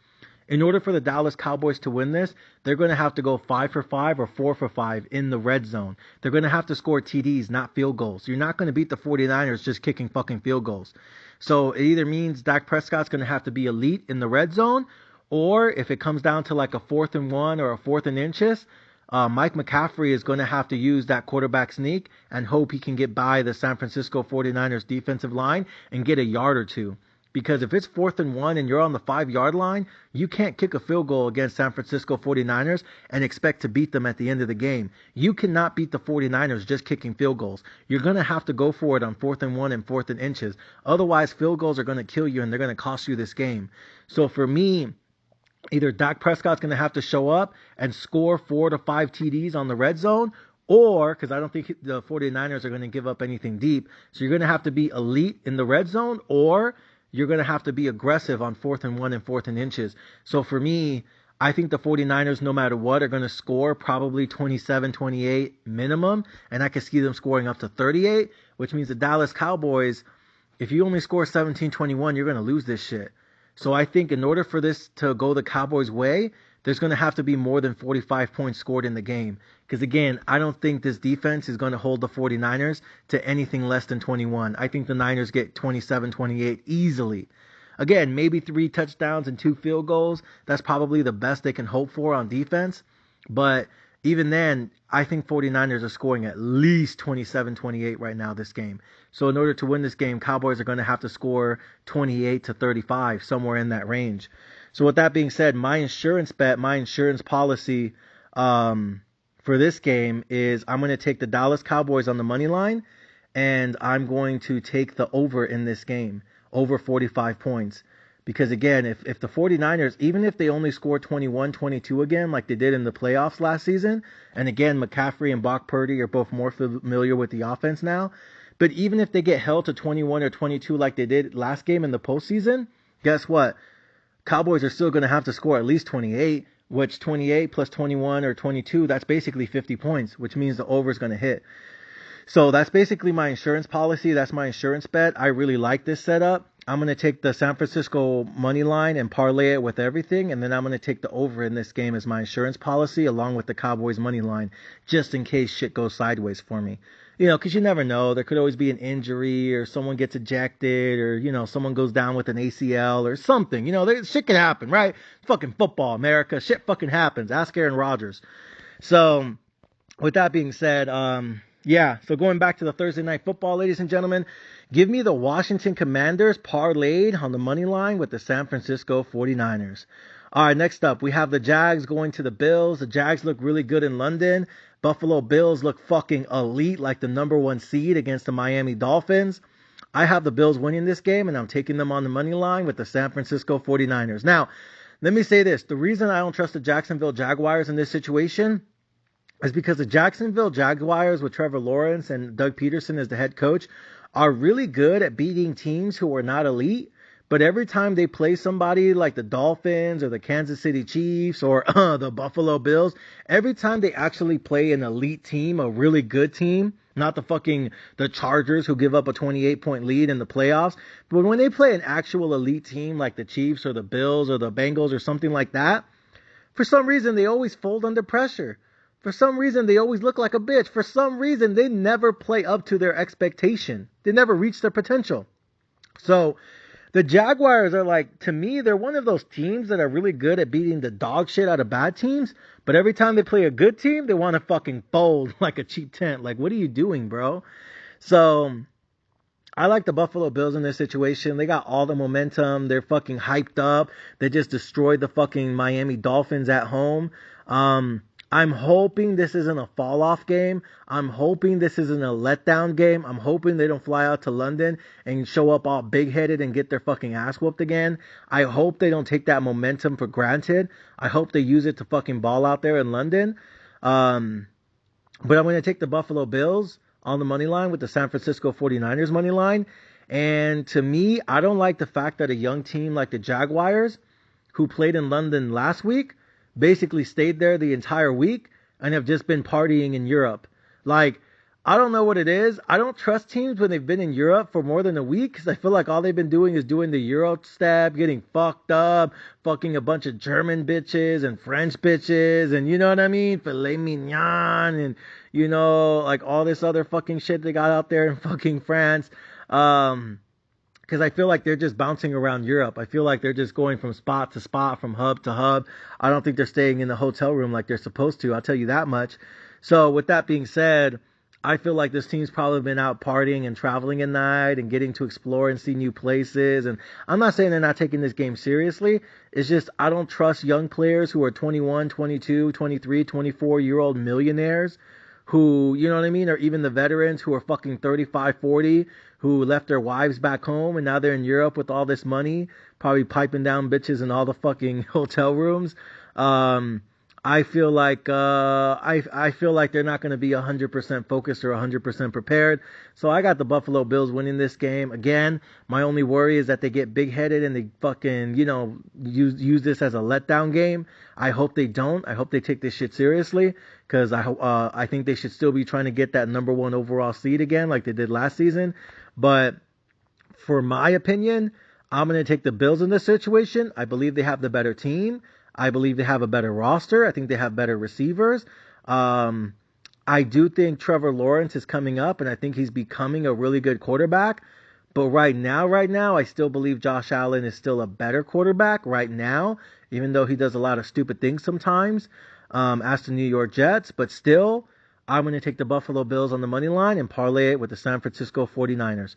In order for the Dallas Cowboys to win this, they're going to have to go 5 for 5 or 4 for 5 in the red zone. They're going to have to score TDs, not field goals. You're not going to beat the 49ers just kicking fucking field goals. So it either means Dak Prescott's going to have to be elite in the red zone, or if it comes down to like a 4th and 1 or a 4th and inches, Mike McCaffrey is going to have to use that quarterback sneak and hope he can get by the San Francisco 49ers defensive line and get a yard or 2. Because if it's 4th and 1 and you're on the 5-yard line, you can't kick a field goal against San Francisco 49ers and expect to beat them at the end of the game. You cannot beat the 49ers just kicking field goals. You're going to have to go for it on 4th and 1 and 4th and inches. Otherwise, field goals are going to kill you and they're going to cost you this game. So for me, either Dak Prescott's going to have to show up and score 4 to 5 TDs on the red zone, or, because I don't think the 49ers are going to give up anything deep, so you're going to have to be elite in the red zone, or you're going to have to be aggressive on 4th and 1 and 4th and inches. So for me, I think the 49ers, no matter what, are going to score probably 27, 28 minimum, and I can see them scoring up to 38, which means the Dallas Cowboys, if you only score 17, 21, you're going to lose this shit. So I think in order for this to go the Cowboys' way, there's going to have to be more than 45 points scored in the game. Because again, I don't think this defense is going to hold the 49ers to anything less than 21. I think the Niners get 27, 28 easily. Again, maybe 3 touchdowns and 2 field goals. That's probably the best they can hope for on defense. But even then, I think 49ers are scoring at least 27, 28 right now this game. So in order to win this game, Cowboys are going to have to score 28 to 35, somewhere in that range. So with that being said, my insurance bet, my insurance policy for this game is I'm going to take the Dallas Cowboys on the money line, and I'm going to take the over in this game, over 45 points. Because again, if the 49ers, even if they only score 21, 22 again, like they did in the playoffs last season, and again, McCaffrey and Brock Purdy are both more familiar with the offense now, but even if they get held to 21 or 22 like they did last game in the postseason, guess what? Cowboys are still going to have to score at least 28, which 28 plus 21 or 22, that's basically 50 points, which means the over is going to hit. So that's basically my insurance policy. That's my insurance bet. I really like this setup. I'm going to take the San Francisco money line and parlay it with everything. And then I'm going to take the over in this game as my insurance policy along with the Cowboys money line, just in case shit goes sideways for me. You know, because you never know. There could always be an injury or someone gets ejected or, you know, someone goes down with an ACL or something. You know, shit can happen, right? Fucking football, America. Shit fucking happens. Ask Aaron Rodgers. So with that being said, yeah, so going back to the Thursday Night Football, ladies and gentlemen, give me the Washington Commanders parlayed on the money line with the San Francisco 49ers. All right, next up, we have the Jags going to the Bills. The Jags look really good in London. Buffalo Bills look fucking elite, like the number 1 seed against the Miami Dolphins. I have the Bills winning this game, and I'm taking them on the money line with the San Francisco 49ers. Now, let me say this. The reason I don't trust the Jacksonville Jaguars in this situation is because the Jacksonville Jaguars with Trevor Lawrence and Doug Peterson as the head coach are really good at beating teams who are not elite. But every time they play somebody like the Dolphins or the Kansas City Chiefs or the Buffalo Bills, every time they actually play an elite team, a really good team, not the Chargers who give up a 28-point lead in the playoffs, but when they play an actual elite team like the Chiefs or the Bills or the Bengals or something like that, for some reason they always fold under pressure. For some reason, they always look like a bitch. For some reason, they never play up to their expectation. They never reach their potential. So the Jaguars are like, to me, they're one of those teams that are really good at beating the dog shit out of bad teams. But every time they play a good team, they want to fucking fold like a cheap tent. Like, what are you doing, bro? So I like the Buffalo Bills in this situation. They got all the momentum. They're fucking hyped up. They just destroyed the fucking Miami Dolphins at home. I'm hoping this isn't a fall-off game. I'm hoping this isn't a letdown game. I'm hoping they don't fly out to London and show up all big-headed and get their fucking ass whooped again. I hope they don't take that momentum for granted. I hope they use it to fucking ball out there in London. But I'm going to take the Buffalo Bills on the money line with the San Francisco 49ers money line. And to me, I don't like the fact that a young team like the Jaguars, who played in London last week, basically stayed there the entire week and have just been partying in Europe. Like, I don't know what it is. I don't trust teams when they've been in Europe for more than a week because I feel like all they've been doing is doing the Euro step, getting fucked up, fucking a bunch of German bitches and French bitches and you know what I mean? Filet mignon and, you know, like all this other fucking shit they got out there in fucking France. Because I feel like they're just bouncing around Europe. I feel like they're just going from spot to spot, from hub to hub. I don't think they're staying in the hotel room like they're supposed to. I'll tell you that much. So with that being said, I feel like this team's probably been out partying and traveling at night and getting to explore and see new places. And I'm not saying they're not taking this game seriously. It's just I don't trust young players who are 21, 22, 23, 24-year-old millionaires who, you know what I mean, or even the veterans who are fucking 35, 40, who left their wives back home and now they're in Europe with all this money, probably piping down bitches in all the fucking hotel rooms. I feel like I feel like they're not going to be 100% focused or 100% prepared. So I got the Buffalo Bills winning this game. Again, my only worry is that they get big-headed and they fucking, you know, use this as a letdown game. I hope they don't. I hope they take this shit seriously because I think they should still be trying to get that number 1 overall seed again like they did last season. But for my opinion, I'm going to take the Bills in this situation. I believe they have the better team. I believe they have a better roster. I think they have better receivers. I do think Trevor Lawrence is coming up, and I think he's becoming a really good quarterback. But right now, I still believe Josh Allen is still a better quarterback right now, even though he does a lot of stupid things sometimes, as the New York Jets. But still, I'm going to take the Buffalo Bills on the money line and parlay it with the San Francisco 49ers.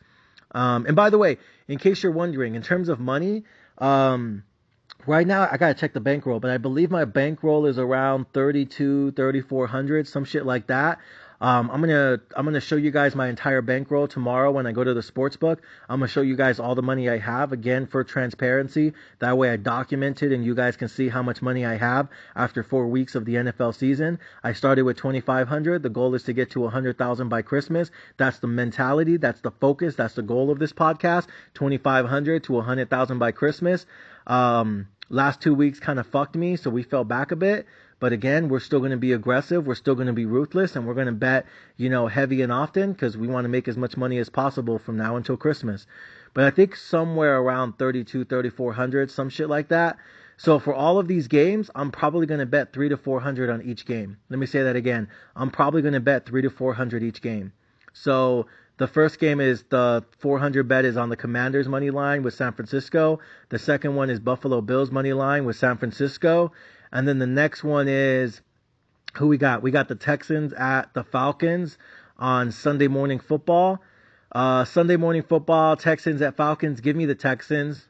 And by the way, in case you're wondering, in terms of money, right now, I got to check the bankroll, but I believe my bankroll is around 3,400, some shit like that. I'm gonna show you guys my entire bankroll tomorrow when I go to the sports book. I'm gonna show you guys all the money I have, again, for transparency. That way I document it and you guys can see how much money I have after 4 weeks of the NFL season. I started with 2,500. The goal is to get to 100,000 by Christmas. That's the mentality. That's the focus. That's the goal of this podcast. 2,500 to 100,000 by Christmas. Last 2 weeks kind of fucked me, so we fell back a bit. But again, we're still going to be aggressive. We're still going to be ruthless, and we're going to bet, heavy and often because we want to make as much money as possible from now until Christmas. But I think somewhere around 3,400, some shit like that. So for all of these games, I'm probably going to bet 300 to 400 on each game. Let me say that again. I'm probably going to bet 300 to 400 each game. So the first game is the 400 bet is on the Commanders money line with San Francisco. The second one is Buffalo Bills money line with San Francisco. And then the next one is, who we got? We got the Texans at the Falcons on Sunday Morning Football. Sunday Morning Football, Texans at Falcons. Give me the Texans.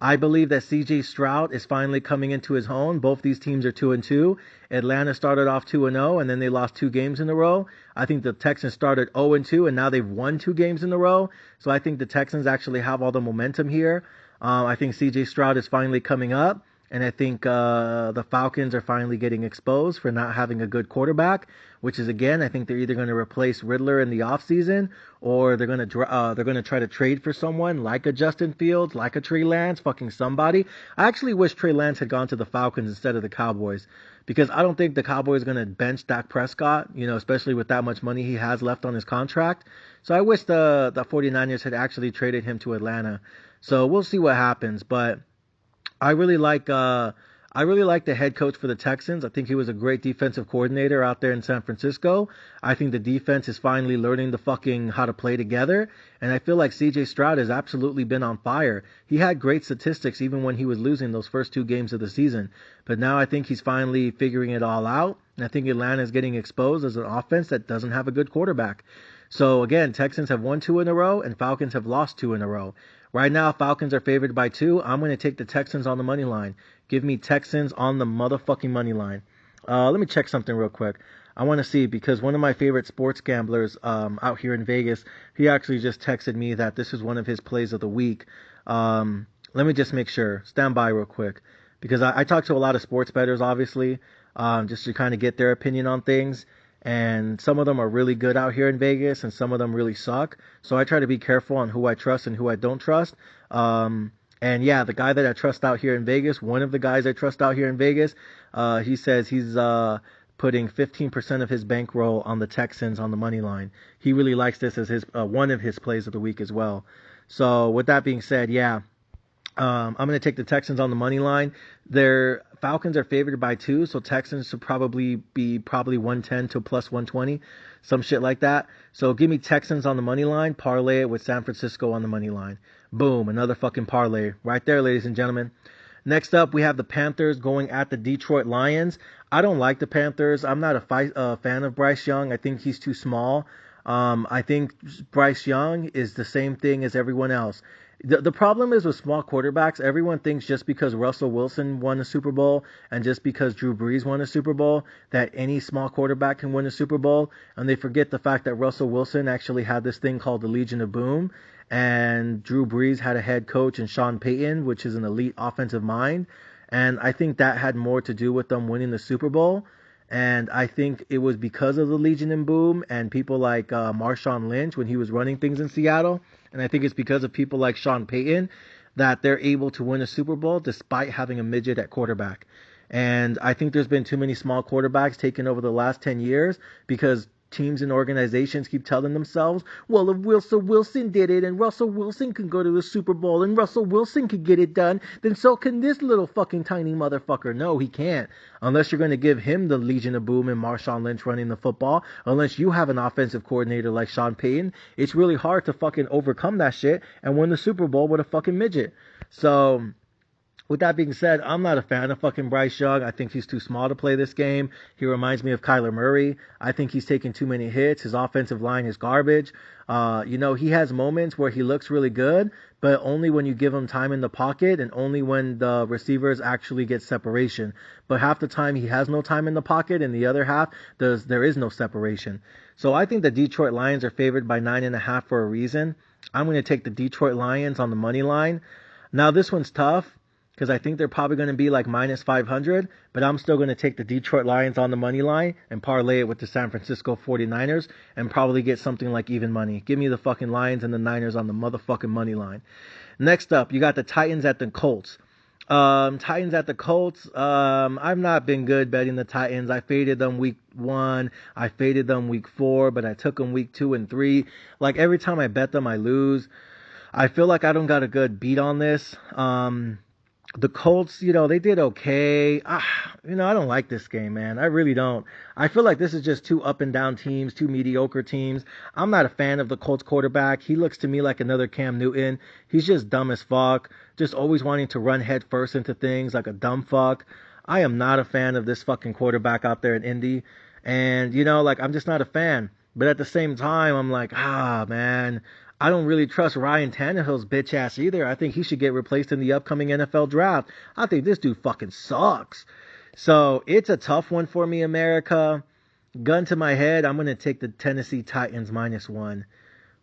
I believe that C.J. Stroud is finally coming into his own. Both these teams are 2-2. Atlanta started off 2-0, and then they lost 2 games in a row. I think the Texans started 0-2, and now they've won 2 games in a row. So I think the Texans actually have all the momentum here. I think C.J. Stroud is finally coming up. And I think the Falcons are finally getting exposed for not having a good quarterback, which is, again, I think they're either going to replace Riddler in the offseason or they're going to try to trade for someone like a Justin Fields, like a Trey Lance, fucking somebody. I actually wish Trey Lance had gone to the Falcons instead of the Cowboys because I don't think the Cowboys are going to bench Dak Prescott, especially with that much money he has left on his contract. So I wish the 49ers had actually traded him to Atlanta. So we'll see what happens, but I really like the head coach for the Texans. I think he was a great defensive coordinator out there in San Francisco. I think the defense is finally learning how to play together. And I feel like C.J. Stroud has absolutely been on fire. He had great statistics even when he was losing those first 2 games of the season. But now I think he's finally figuring it all out. And I think Atlanta is getting exposed as an offense that doesn't have a good quarterback. So again, Texans have won 2 in a row and Falcons have lost 2 in a row. Right now, Falcons are favored by 2. I'm going to take the Texans on the money line. Give me Texans on the motherfucking money line. Let me check something real quick. I want to see because one of my favorite sports gamblers out here in Vegas, he actually just texted me that this is one of his plays of the week. Let me just make sure. Stand by real quick because I talk to a lot of sports bettors, obviously, just to kind of get their opinion on things. And some of them are really good out here in Vegas and some of them really suck. So I try to be careful on who I trust and who I don't trust. And yeah, the guy that I trust out here in Vegas, one of the guys I trust out here in Vegas, he says he's putting 15% of his bankroll on the Texans on the money line. He really likes this as his one of his plays of the week as well. So with that being said, yeah, I'm going to take the Texans on the money line. Their Falcons are favored by 2, so Texans should probably be 110 to plus 120, some shit like that. So give me Texans on the money line, parlay it with San Francisco on the money line. Boom, another fucking parlay right there, ladies and gentlemen. Next up, we have the Panthers going at the Detroit Lions. I don't like the Panthers. I'm not a fan of Bryce Young. I think he's too small. I think Bryce Young is the same thing as everyone else. The problem is with small quarterbacks, everyone thinks just because Russell Wilson won a Super Bowl and just because Drew Brees won a Super Bowl that any small quarterback can win a Super Bowl, and they forget the fact that Russell Wilson actually had this thing called the Legion of Boom, and Drew Brees had a head coach in Sean Payton, which is an elite offensive mind, and I think that had more to do with them winning the Super Bowl. And I think it was because of the Legion and Boom and people like Marshawn Lynch when he was running things in Seattle. And I think it's because of people like Sean Payton that they're able to win a Super Bowl despite having a midget at quarterback. And I think there's been too many small quarterbacks taken over the last 10 years because teams and organizations keep telling themselves, well, if Russell Wilson did it and Russell Wilson can go to the Super Bowl and Russell Wilson can get it done, then so can this little fucking tiny motherfucker. No, he can't. Unless you're going to give him the Legion of Boom and Marshawn Lynch running the football, unless you have an offensive coordinator like Sean Payton, it's really hard to fucking overcome that shit and win the Super Bowl with a fucking midget. So With that being said, I'm not a fan of fucking Bryce Young. I think he's too small to play this game. He reminds me of Kyler Murray. I think he's taking too many hits. His offensive line is garbage. He has moments where he looks really good, but only when you give him time in the pocket and only when the receivers actually get separation. But half the time he has no time in the pocket, and the other half there is no separation. So I think the Detroit Lions are favored by 9.5 for a reason. I'm going to take the Detroit Lions on the money line. Now this one's tough, because I think they're probably going to be like minus 500, but I'm still going to take the Detroit Lions on the money line and parlay it with the San Francisco 49ers and probably get something like even money. Give me the fucking Lions and the Niners on the motherfucking money line. Next up, you got the Titans at the Colts. Titans at the Colts. I've not been good betting the Titans. I faded them week 1. I faded them week 4, but I took them week 2 and 3. Like every time I bet them, I lose. I feel like I don't got a good beat on this. The Colts, they did okay. I don't like this game, man. I really don't. I feel like this is just two up and down teams, two mediocre teams. I'm not a fan of the Colts quarterback. He looks to me like another Cam Newton. He's just dumb as fuck. Just always wanting to run head first into things like a dumb fuck. I am not a fan of this fucking quarterback out there in Indy. And, I'm just not a fan. But at the same time, I'm like, man, I don't really trust Ryan Tannehill's bitch ass either. I think he should get replaced in the upcoming NFL draft. I think this dude fucking sucks. So it's a tough one for me, America. Gun to my head, I'm going to take the Tennessee Titans -1.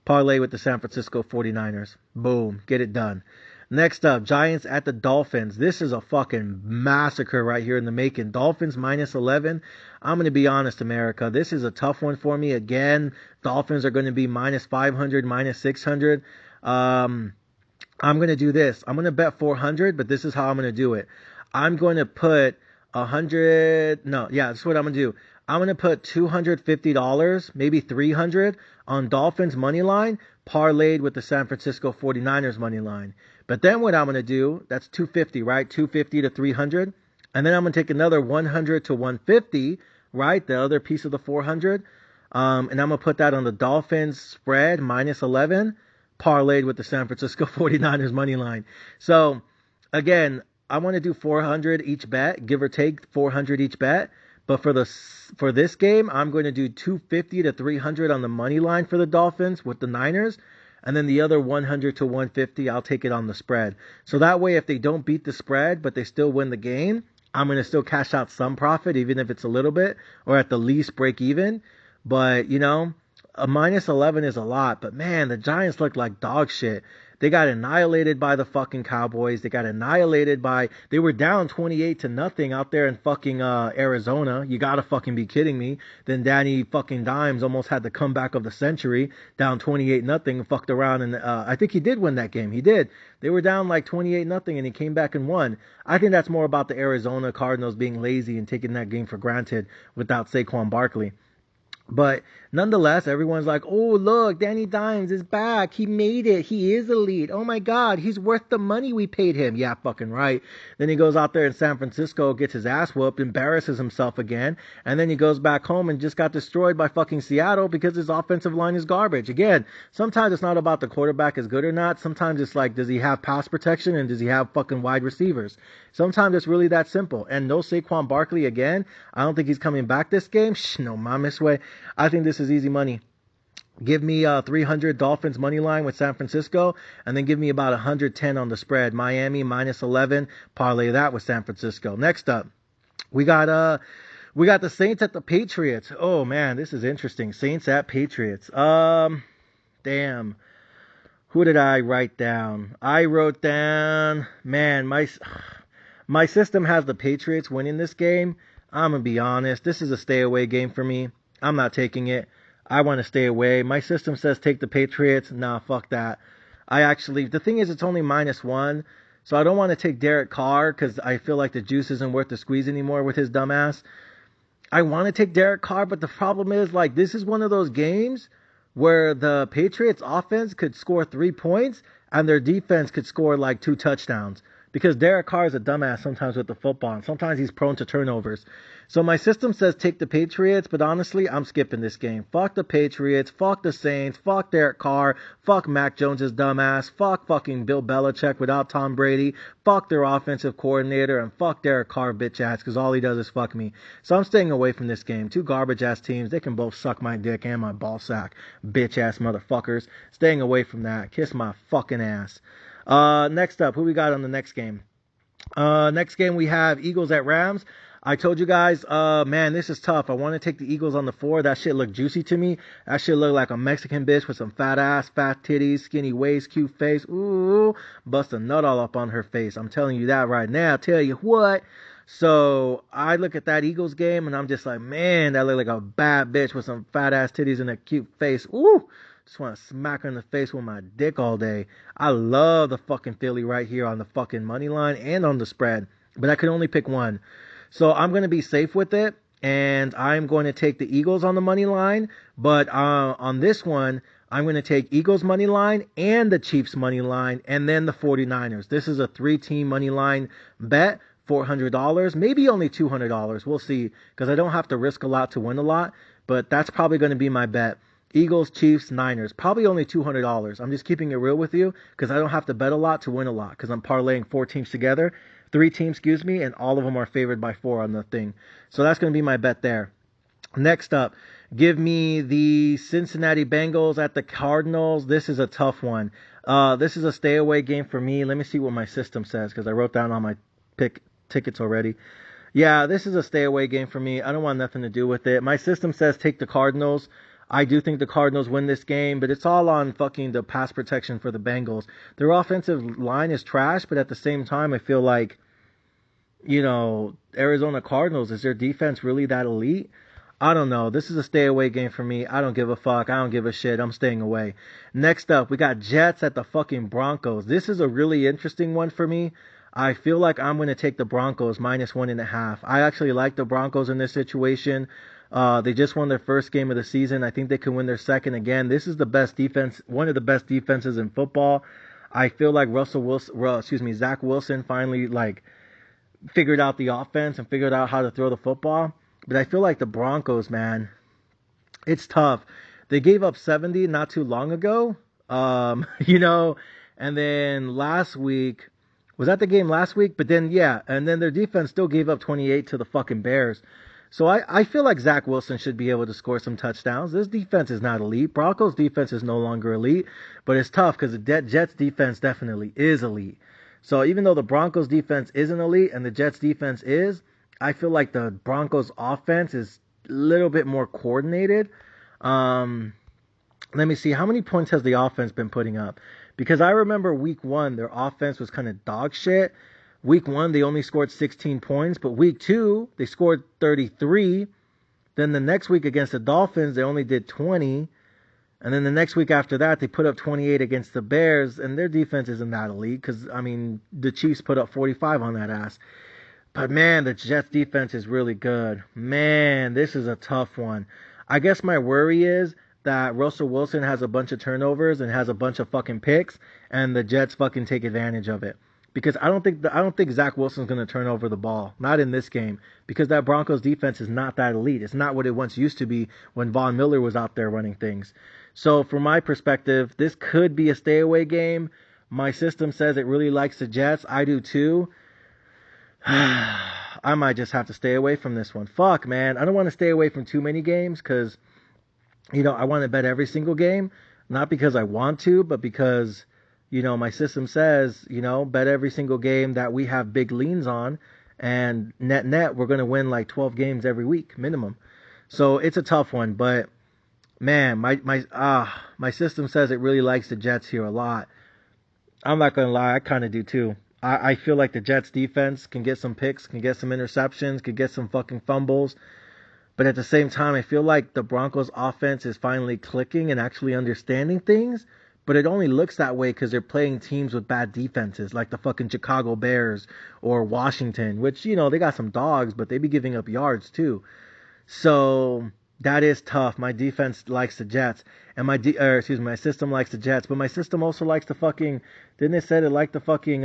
Parlay with the San Francisco 49ers. Boom. Get it done. Next up, Giants at the Dolphins. This is a fucking massacre right here in the making. Dolphins -11. I'm going to be honest, America. This is a tough one for me. Again, Dolphins are going to be -500, -600. I'm going to do this. I'm going to bet 400, but this is how I'm going to do it. I'm going to put 100. No, yeah, that's what I'm going to do. I'm going to put $250, maybe $300 on Dolphins money line, parlayed with the San Francisco 49ers money line. But then what I'm going to do, that's $250, right? $250 to $300. And then I'm going to take another $100 to $150, right? The other piece of the $400. And I'm going to put that on the Dolphins spread, -11, parlayed with the San Francisco 49ers money line. So, again, I want to do 400 each bet, give or take 400 each bet. But for this game, I'm going to do 250 to 300 on the money line for the Dolphins with the Niners. And then the other 100 to 150, I'll take it on the spread. So that way, if they don't beat the spread, but they still win the game, I'm going to still cash out some profit, even if it's a little bit, or at the least break even. But, a -11 is a lot. But, man, the Giants look like dog shit. They got annihilated by the fucking Cowboys. They were down 28-0 out there in fucking Arizona. You gotta fucking be kidding me. Then Danny fucking Dimes almost had the comeback of the century, down 28-0, fucked around, and I think he did win that game. He did. They were down like 28-0, and he came back and won. I think that's more about the Arizona Cardinals being lazy and taking that game for granted without Saquon Barkley. But nonetheless, everyone's like, oh, look, Danny Dimes is back. He made it. He is elite. Oh, my God, he's worth the money we paid him. Yeah, fucking right. Then he goes out there in San Francisco, gets his ass whooped, embarrasses himself again. And then he goes back home and just got destroyed by fucking Seattle because his offensive line is garbage. Again, sometimes it's not about the quarterback is good or not. Sometimes it's like, does he have pass protection and does he have fucking wide receivers? Sometimes it's really that simple. And no Saquon Barkley again. I don't think he's coming back this game. No mames way. I think this is easy money. Give me 300 Dolphins money line with San Francisco, and then give me about 110 on the spread. Miami -11, parlay that with San Francisco. Next up, we got the Saints at the Patriots. Oh man, this is interesting. Saints at Patriots. Damn. Who did I write down? I wrote down, man, my system has the Patriots winning this game. I'm gonna be honest. This is a stay away game for me. I'm not taking it. I want to stay away. My system says take the Patriots. Nah, fuck that. The thing is, it's only -1, so I don't want to take Derek Carr because I feel like the juice isn't worth the squeeze anymore with his dumbass. I want to take Derek Carr, but the problem is, like, this is one of those games where the Patriots offense could score 3 points and their defense could score like 2 touchdowns. because Derek Carr is a dumbass sometimes with the football, and sometimes he's prone to turnovers. So my system says take the Patriots, but honestly, I'm skipping this game. Fuck the Patriots, fuck the Saints, fuck Derek Carr, fuck Mac Jones's dumbass, fuck fucking Bill Belichick without Tom Brady, fuck their offensive coordinator, and fuck Derek Carr bitch ass, because all he does is fuck me. So I'm staying away from this game. Two garbage ass teams, they can both suck my dick and my ball sack, bitch ass motherfuckers. Staying away from that. Kiss my fucking ass. Next up, who we got on the next game? Next game we have Eagles at Rams. I told you guys, man, this is tough. I want to take the Eagles on the floor. That shit looked juicy to me. That shit looked like a Mexican bitch with some fat ass, fat titties, skinny waist, cute face. Ooh, bust a nut all up on her face. I'm telling you that right now. I'll tell you what. So I look at that Eagles game and I'm just like, man, that looked like a bad bitch with some fat ass titties and a cute face. Ooh. Just want to smack her in the face with my dick all day. I love the fucking Philly right here on the fucking money line and on the spread. But I could only pick one. So I'm going to be safe with it. And I'm going to take the Eagles on the money line. But on this one, I'm going to take Eagles money line and the Chiefs money line and then the 49ers. This is a 3-team money line bet. $400, maybe only $200. We'll see. Because I don't have to risk a lot to win a lot. But that's probably going to be my bet. Eagles, Chiefs, Niners. Probably only $200. I'm just keeping it real with you because I don't have to bet a lot to win a lot because I'm parlaying 3 teams, and all of them are favored by 4 on the thing. So that's going to be my bet there. Next up, give me the Cincinnati Bengals at the Cardinals. This is a tough one. This is a stay away game for me. Let me see what my system says because I wrote down all my pick tickets already. Yeah, this is a stay away game for me. I don't want nothing to do with it. My system says take the Cardinals. I do think the Cardinals win this game, but it's all on fucking the pass protection for the Bengals. Their offensive line is trash, but at the same time, I feel like, you know, Arizona Cardinals, is their defense really that elite? I don't know. This is a stay away game for me. I don't give a fuck. I don't give a shit. I'm staying away. Next up, we got Jets at the fucking Broncos. This is a really interesting one for me. I feel like I'm going to take the Broncos -1.5. I actually like the Broncos in this situation. They just won their first game of the season. I think they can win their second again. This is the best defense, one of the best defenses in football. I feel like Zach Wilson finally figured out the offense and figured out how to throw the football. But I feel like the Broncos, man, it's tough. They gave up 70 not too long ago. And then last week, was that the game last week? But then, yeah, and then their defense still gave up 28 to the fucking Bears. So I feel like Zach Wilson should be able to score some touchdowns. This defense is not elite. Broncos defense is no longer elite, but it's tough because the Jets defense definitely is elite. So even though the Broncos defense isn't elite and the Jets defense is, I feel like the Broncos offense is a little bit more coordinated. Let me see. How many points has the offense been putting up? Because I remember week 1, their offense was kind of dog shit. Week 1, they only scored 16 points, but week 2, they scored 33. Then the next week against the Dolphins, they only did 20. And then the next week after that, they put up 28 against the Bears, and their defense isn't that elite because, the Chiefs put up 45 on that ass. But, man, the Jets defense is really good. Man, this is a tough one. I guess my worry is that Russell Wilson has a bunch of turnovers and has a bunch of fucking picks, and the Jets fucking take advantage of it. Because I don't think Zach Wilson's going to turn over the ball. Not in this game. Because that Broncos defense is not that elite. It's not what it once used to be when Von Miller was out there running things. So from my perspective, this could be a stay away game. My system says it really likes the Jets. I do too. I might just have to stay away from this one. Fuck, man. I don't want to stay away from too many games because, I want to bet every single game. Not because I want to, but because, my system says, bet every single game that we have big leans on. And net, we're going to win like 12 games every week, minimum. So it's a tough one. But, man, my system says it really likes the Jets here a lot. I'm not going to lie. I kind of do too. I feel like the Jets defense can get some picks, can get some interceptions, can get some fucking fumbles. But at the same time, I feel like the Broncos offense is finally clicking and actually understanding things. But it only looks that way because they're playing teams with bad defenses, like the fucking Chicago Bears or Washington, which, they got some dogs, but they be giving up yards too. So that is tough. My defense likes the Jets, and my system likes the Jets, but my system also likes the fucking. Didn't it say it liked the fucking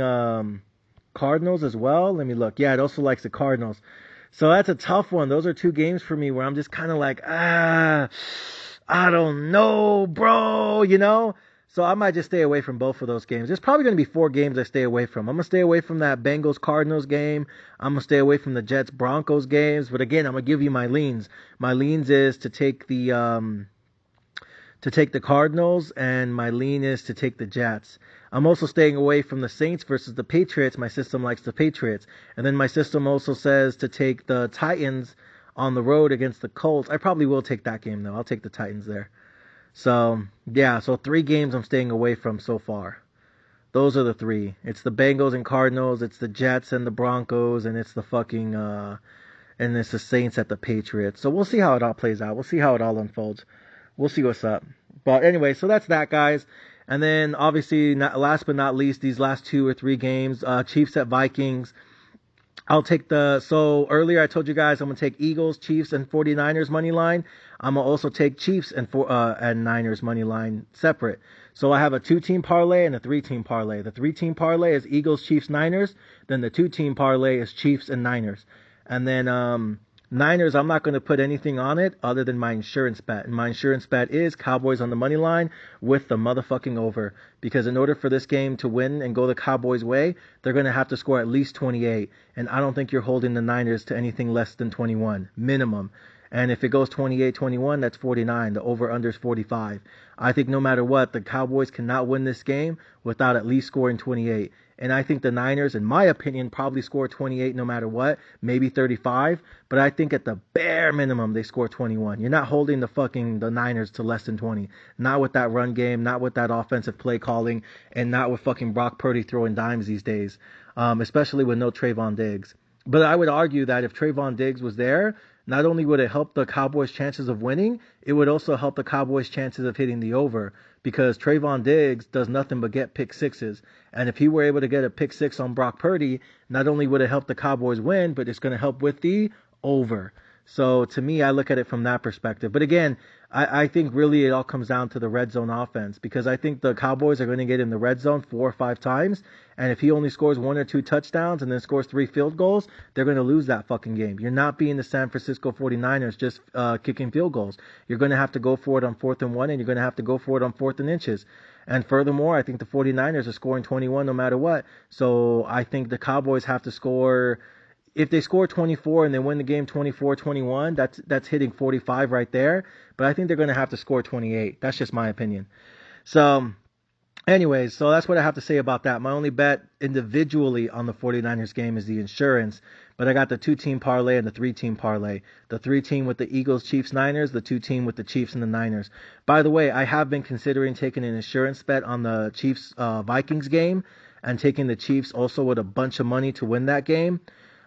Cardinals as well. Let me look. Yeah, it also likes the Cardinals. So that's a tough one. Those are two games for me where I'm just kind of like, I don't know, bro, you know? So I might just stay away from both of those games. There's probably going to be 4 games I stay away from. I'm going to stay away from that Bengals-Cardinals game. I'm going to stay away from the Jets-Broncos games. But again, I'm going to give you my leans. My leans is to take the Cardinals, and my lean is to take the Jets. I'm also staying away from the Saints versus the Patriots. My system likes the Patriots. And then my system also says to take the Titans on the road against the Colts. I probably will take that game, though. I'll take the Titans there. So, yeah, so 3 games I'm staying away from so far. Those are the 3. It's the Bengals and Cardinals, it's the Jets and the Broncos, and it's the fucking, and it's the Saints at the Patriots. So we'll see how it all plays out. We'll see how it all unfolds. We'll see what's up. But anyway, so that's that, guys. And then, obviously, last but not least, these last 2 or 3 games, Chiefs at Vikings. I'll take so earlier I told you guys I'm going to take Eagles, Chiefs, and 49ers money line. I'm going to also take Chiefs and Niners money line separate. So I have a 2-team parlay and a 3-team parlay. The 3-team parlay is Eagles, Chiefs, Niners. Then the 2-team parlay is Chiefs and Niners. And then Niners, I'm not going to put anything on it other than my insurance bet. And my insurance bet is Cowboys on the money line with the motherfucking over. Because in order for this game to win and go the Cowboys' way, they're going to have to score at least 28. And I don't think you're holding the Niners to anything less than 21, minimum. And if it goes 28-21, that's 49. The over-under is 45. I think no matter what, the Cowboys cannot win this game without at least scoring 28. And I think the Niners, in my opinion, probably score 28 no matter what, maybe 35. But I think at the bare minimum, they score 21. You're not holding the Niners to less than 20. Not with that run game, not with that offensive play calling, and not with fucking Brock Purdy throwing dimes these days, especially with no Trayvon Diggs. But I would argue that if Trayvon Diggs was there, not only would it help the Cowboys' chances of winning, it would also help the Cowboys' chances of hitting the over, because Trayvon Diggs does nothing but get pick sixes. And if he were able to get a pick 6 on Brock Purdy, not only would it help the Cowboys win, but it's going to help with the over. So to me, I look at it from that perspective. But again, I think really it all comes down to the red zone offense, because I think the Cowboys are going to get in the red zone 4 or 5 times. And if he only scores 1 or 2 touchdowns and then scores 3 field goals, they're going to lose that fucking game. You're not being the San Francisco 49ers just kicking field goals. You're going to have to go for it on 4th and 1, and you're going to have to go for it on 4th and inches. And furthermore, I think the 49ers are scoring 21 no matter what. So I think the Cowboys have to score. If they score 24 and they win the game 24-21, that's hitting 45 right there. But I think they're going to have to score 28. That's just my opinion. So, anyways, so that's what I have to say about that. My only bet individually on the 49ers game is the insurance. But I got the 2-team parlay and the 3-team parlay. The 3-team with the Eagles, Chiefs, Niners. The 2-team with the Chiefs and the Niners. By the way, I have been considering taking an insurance bet on the Chiefs Vikings game, and taking the Chiefs also with a bunch of money to win that game.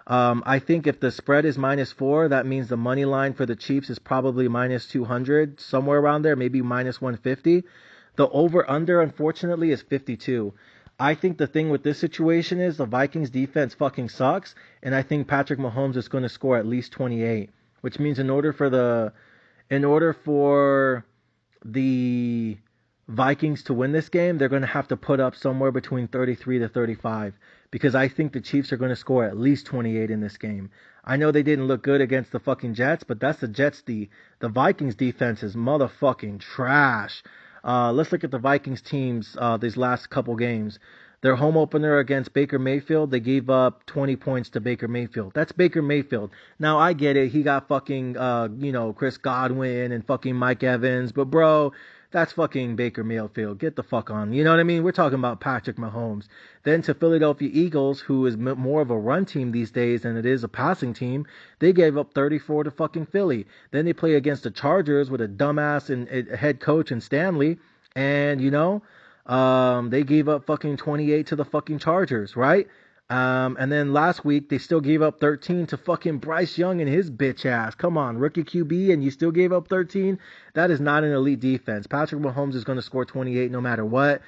I think if the spread is -4, that means the money line for the Chiefs is probably -200, somewhere around there, maybe -150. The over-under, unfortunately, is 52. I think the thing with this situation is the Vikings defense fucking sucks, and I think Patrick Mahomes is going to score at least 28, which means in order for the Vikings to win this game, they're going to have to put up somewhere between 33 to 35, because I think the Chiefs are going to score at least 28 in this game. I know they didn't look good against the fucking Jets, but that's the Jets. The Vikings defense is motherfucking trash. Let's look at the Vikings teams these last couple games. Their home opener against Baker Mayfield, they gave up 20 points to Baker Mayfield. That's Baker Mayfield. Now, I get it. He got fucking, Chris Godwin and fucking Mike Evans. But, bro, that's fucking Baker Mayfield. Get the fuck on. You know what I mean? We're talking about Patrick Mahomes. Then to Philadelphia Eagles, who is more of a run team these days than it is a passing team, they gave up 34 to fucking Philly. Then they play against the Chargers with a dumbass and head coach in Stanley. And, they gave up fucking 28 to the fucking Chargers, right? And then last week, they still gave up 13 to fucking Bryce Young and his bitch ass. Come on, rookie QB, and you still gave up 13? That is not an elite defense. Patrick Mahomes is going to score 28 no matter what.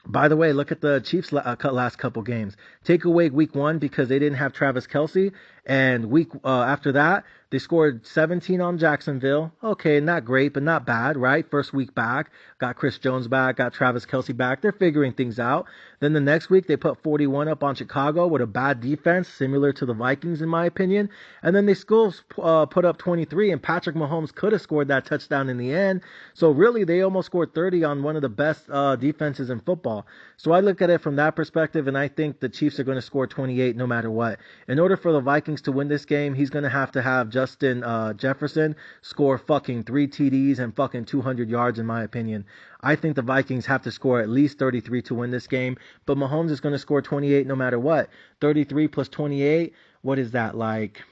By the way, look at the Chiefs' last couple games. Take away week 1 because they didn't have Travis Kelce, And week after that, they scored 17 on Jacksonville. Okay, not great, but not bad, right? First week back, got Chris Jones back, got Travis Kelce back. They're figuring things out. Then the next week, they put 41 up on Chicago with a bad defense, similar to the Vikings in my opinion. And then they still put up 23, and Patrick Mahomes could have scored that touchdown in the end. So really, they almost scored 30 on one of the best defenses in football. So I look at it from that perspective, and I think the Chiefs are going to score 28 no matter what. In order for the Vikings to win this game, he's going to have Justin Jefferson score fucking 3 TDs and fucking 200 yards, in my opinion. I think the Vikings have to score at least 33 to win this game, but Mahomes is going to score 28 no matter what. 33 plus 28, what is that, like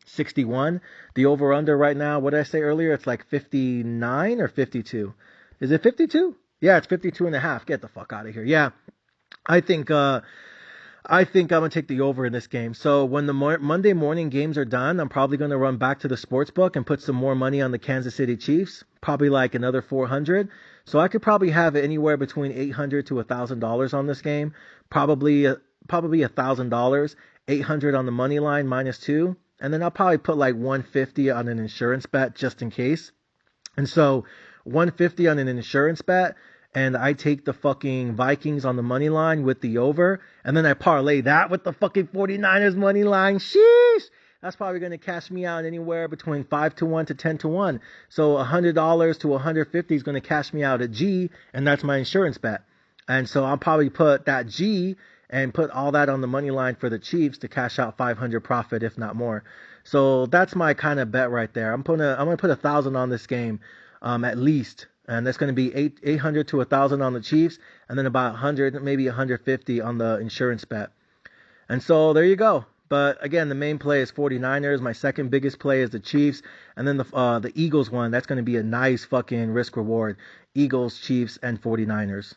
61? The over-under right now, what did I say earlier? It's like 59 or 52? Is it 52? Yeah, it's 52 and a half. Get the fuck out of here. Yeah, I think I'm going to take the over in this game. So when the Monday morning games are done, I'm probably going to run back to the sports book and put some more money on the Kansas City Chiefs, probably like another 400. So I could probably have anywhere between $800 to $1,000 on this game, probably $1,000, 800 on the money line -2, and then I'll probably put like 150 on an insurance bet just in case. And so 150 on an insurance bet, and I take the fucking Vikings on the money line with the over, and then I parlay that with the fucking 49ers money line. Sheesh! That's probably going to cash me out anywhere between 5 to 1 to 10 to 1. So $100 to 150 is going to cash me out at G, and that's my insurance bet. And so I'll probably put that G and put all that on the money line for the Chiefs to cash out 500 profit, if not more. So that's my kind of bet right there. I'm going to put 1,000 on this game, at least. And that's going to be 800 to 1,000 on the Chiefs, and then about 100, maybe 150 on the insurance bet. And so there you go. But again, the main play is 49ers. My second biggest play is the Chiefs, and then the Eagles one. That's going to be a nice fucking risk reward. Eagles, Chiefs, and 49ers.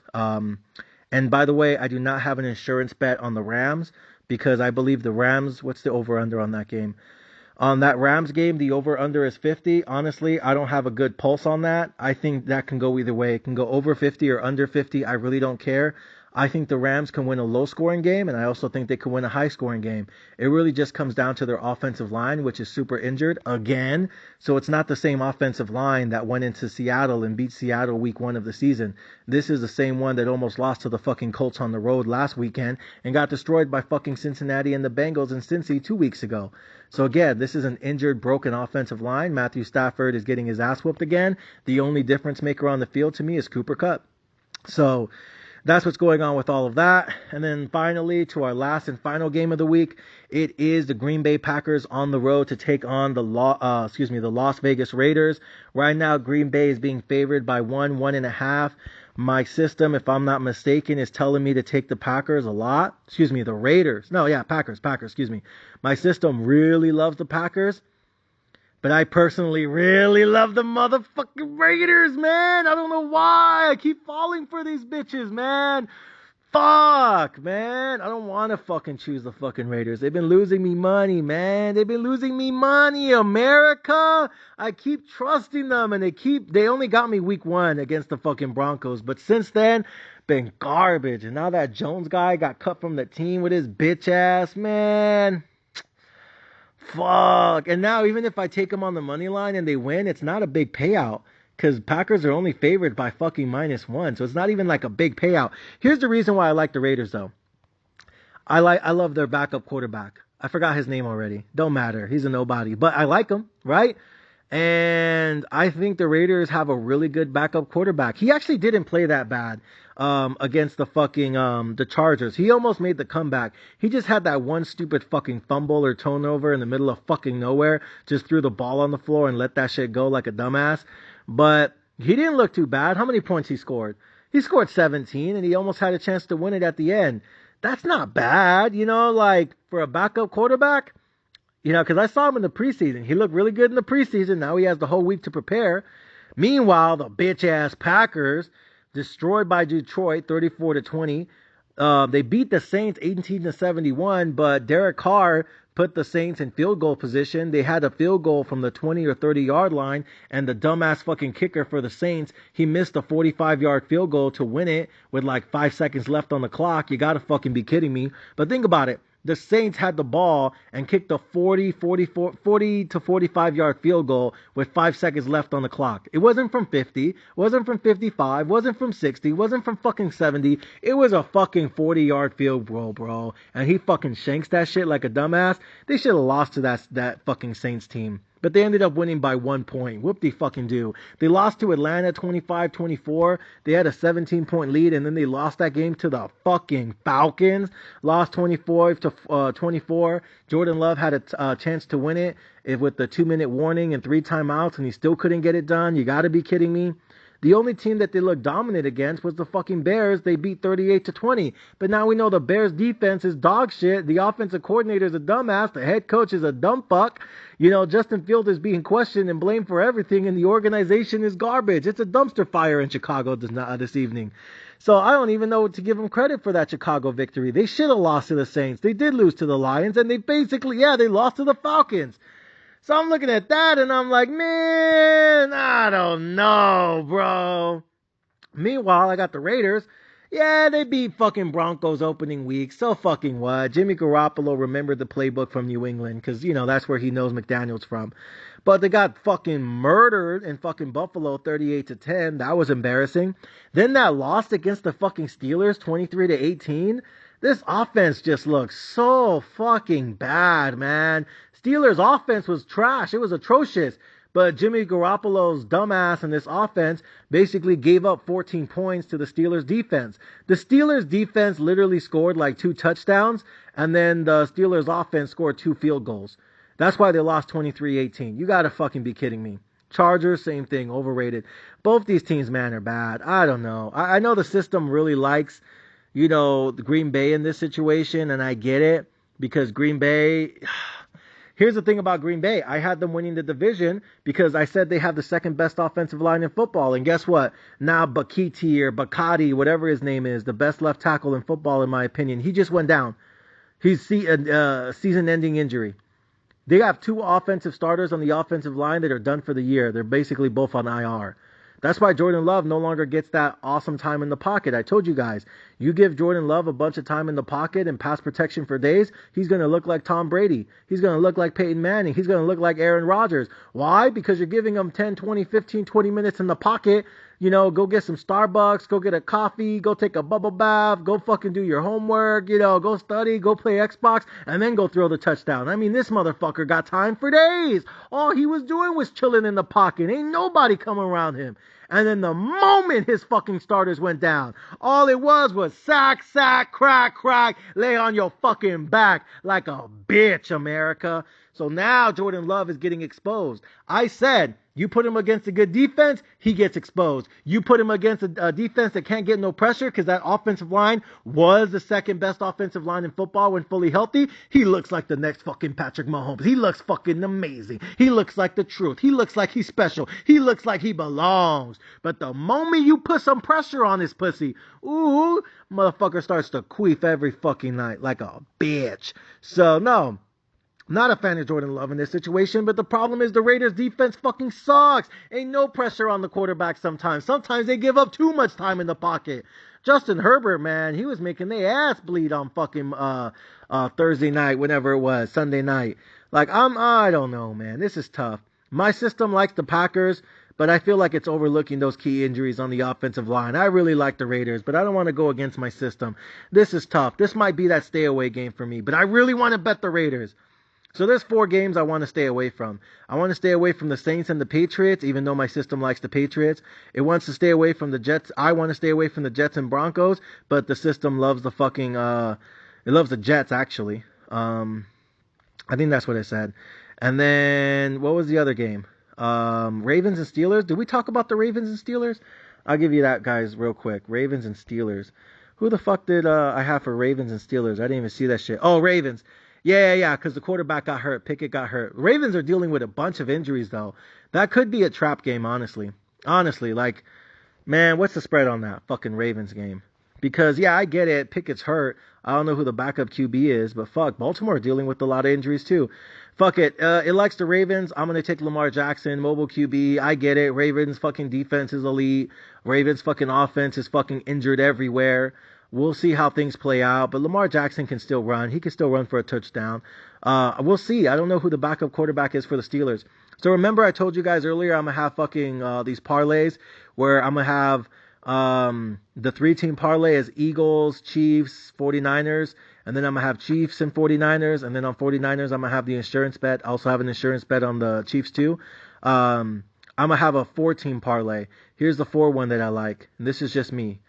And by the way, I do not have an insurance bet on the Rams because I believe the Rams. What's the over under on that game? On that Rams game, the over-under is 50. Honestly, I don't have a good pulse on that. I think that can go either way. It can go over 50 or under 50. I really don't care. I think the Rams can win a low-scoring game, and I also think they can win a high-scoring game. It really just comes down to their offensive line, which is super injured again. So it's not the same offensive line that went into Seattle and beat Seattle week 1 of the season. This is the same one that almost lost to the fucking Colts on the road last weekend and got destroyed by fucking Cincinnati and the Bengals in Cincy 2 weeks ago. So again, this is an injured, broken offensive line. Matthew Stafford is getting his ass whooped again. The only difference maker on the field to me is Cooper Kupp. So that's what's going on with all of that. And then finally, to our last and final game of the week, it is the Green Bay Packers on the road to take on the Las Vegas Raiders. Right now, Green Bay is being favored by 1.5. My system, if I'm not mistaken, is telling me to take the Packers a lot. The Raiders. No, yeah, Packers, excuse me. My system really loves the Packers, but I personally really love the motherfucking Raiders, man. I don't know why. I keep falling for these bitches, man. Fuck, man. I don't want to fucking choose the fucking Raiders. They've been losing me money, man. They've been losing me money, America. I keep trusting them, and they only got me week 1 against the fucking Broncos. But since then, been garbage. And now that Jones guy got cut from the team with his bitch ass, man. Fuck. And now even if I take them on the money line and they win, it's not a big payout. Because Packers are only favored by fucking -1. So it's not even like a big payout. Here's the reason why I like the Raiders, though. I love their backup quarterback. I forgot his name already. Don't matter. He's a nobody. But I like him, right? And I think the Raiders have a really good backup quarterback. He actually didn't play that bad against the fucking the Chargers. He almost made the comeback. He just had that one stupid fucking fumble or turnover in the middle of fucking nowhere. Just threw the ball on the floor and let that shit go like a dumbass. But he didn't look too bad. How many points he scored? He scored 17, and he almost had a chance to win it at the end. That's not bad, like for a backup quarterback. Because I saw him in the preseason. He looked really good in the preseason. Now he has the whole week to prepare. Meanwhile, the bitch-ass Packers, destroyed by Detroit 34-20. They beat the Saints 18-71, but Derek Carr put the Saints in field goal position. They had a field goal from the 20 or 30 yard line, and the dumbass fucking kicker for the Saints, he missed a 45-yard field goal to win it with like 5 seconds left on the clock. You gotta fucking be kidding me. But think about it. the Saints had the ball and kicked a 40 to 45 yard field goal with 5 seconds left on the clock. It wasn't from 50, wasn't from 55, wasn't from 60, wasn't from fucking 70. It was a fucking 40-yard field goal, bro. And he fucking shanks that shit like a dumbass. They should have lost to that fucking Saints team. But they ended up winning by 1 point. Whoop-de-fucking-do. They lost to Atlanta 25-24. They had a 17-point lead, and then they lost that game to the fucking Falcons. Lost 24-24. Jordan Love had a chance to win it with the 2-minute warning and 3 timeouts, and he still couldn't get it done. You gotta be kidding me. The only team that they looked dominant against was the fucking Bears. They beat 38-20. But now we know the Bears defense is dog shit. The offensive coordinator is a dumbass. The head coach is a dumb fuck. You know, Justin Fields is being questioned and blamed for everything, and the organization is garbage. It's a dumpster fire in Chicago this evening. So I don't even know what to give them credit for that Chicago victory. They should have lost to the Saints. They did lose to the Lions, and they basically, they lost to the Falcons. So I'm looking at that and I'm like, man, I don't know, bro. Meanwhile, I got the Raiders. Yeah, they beat fucking Broncos opening week. So fucking what? Jimmy Garoppolo remembered the playbook from New England because, you know, that's where he knows McDaniels from. But they got fucking murdered in fucking Buffalo 38-10. That was embarrassing. Then that loss against the fucking Steelers 23-18. This offense just looks so fucking bad, man. Steelers offense was trash. It was atrocious. But Jimmy Garoppolo's dumbass in this offense basically gave up 14 points to the Steelers defense. The Steelers defense literally scored like 2 touchdowns, and then the Steelers offense scored 2 field goals. That's why they lost 23-18. You gotta fucking be kidding me. Chargers, same thing, overrated. Both these teams, man, are bad. I don't know. I know the system really likes, you know, the Green Bay in this situation, and I get it, because Green Bay... Here's the thing about Green Bay. I had them winning the division because I said they have the second best offensive line in football. And guess what? Now Bakiti or Bakati, whatever his name is, the best left tackle in football, in my opinion, he just went down. He's season-ending injury. They have 2 offensive starters on the offensive line that are done for the year. They're basically both on IR. That's why Jordan Love no longer gets that awesome time in the pocket. I told you guys, you give Jordan Love a bunch of time in the pocket and pass protection for days, he's going to look like Tom Brady. He's going to look like Peyton Manning. He's going to look like Aaron Rodgers. Why? Because you're giving him 10, 20, 15, 20 minutes in the pocket. You know, go get some Starbucks, go get a coffee, go take a bubble bath, go fucking do your homework, you know, go study, go play Xbox, and then go throw the touchdown. I mean, this motherfucker got time for days. All he was doing was chilling in the pocket. Ain't nobody coming around him. And then the moment his fucking starters went down, all it was sack, sack, crack, crack, lay on your fucking back like a bitch, America. So now Jordan Love is getting exposed. I said, you put him against a good defense, he gets exposed. You put him against a defense that can't get no pressure because that offensive line was the second best offensive line in football when fully healthy. He looks like the next fucking Patrick Mahomes. He looks fucking amazing. He looks like the truth. He looks like he's special. He looks like he belongs. But the moment you put some pressure on his pussy, ooh, motherfucker starts to queef every fucking night like a bitch. So no. Not a fan of Jordan Love in this situation, but the problem is the Raiders defense fucking sucks. Ain't no pressure on the quarterback sometimes. Sometimes they give up too much time in the pocket. Justin Herbert, man, he was making their ass bleed on fucking Thursday night, whenever it was, Sunday night. Like, I don't know, man. This is tough. My system likes the Packers, but I feel like it's overlooking those key injuries on the offensive line. I really like the Raiders, but I don't want to go against my system. This is tough. This might be that stay-away game for me, but I really want to bet the Raiders. So there's 4 games I want to stay away from. I want to stay away from the Saints and the Patriots, even though my system likes the Patriots. It wants to stay away from the Jets. I want to stay away from the Jets and Broncos, but the system loves the fucking, it loves the Jets, actually. I think that's what I said. And then, what was the other game? Ravens and Steelers. Did we talk about the Ravens and Steelers? I'll give you that, guys, real quick. Ravens and Steelers. Who the fuck did I have for Ravens and Steelers? I didn't even see that shit. Oh, Ravens. Yeah, because the quarterback got hurt. Pickett got hurt. Ravens are dealing with a bunch of injuries, though. That could be a trap game, honestly. Honestly, like, man, what's the spread on that fucking Ravens game? Because, yeah, I get it. Pickett's hurt. I don't know who the backup QB is, but fuck, Baltimore dealing with a lot of injuries, too. Fuck it. It likes the Ravens. I'm going to take Lamar Jackson, mobile QB. I get it. Ravens fucking defense is elite. Ravens fucking offense is fucking injured everywhere. We'll see how things play out. But Lamar Jackson can still run. He can still run for a touchdown. We'll see. I don't know who the backup quarterback is for the Steelers. So remember I told you guys earlier I'm going to have fucking these parlays where I'm going to have the 3-team parlay is Eagles, Chiefs, 49ers. And then I'm going to have Chiefs and 49ers. And then on 49ers, I'm going to have the insurance bet. I also have an insurance bet on the Chiefs too. I'm going to have a 4-team parlay. Here's the 4-1 that I like. And this is just me.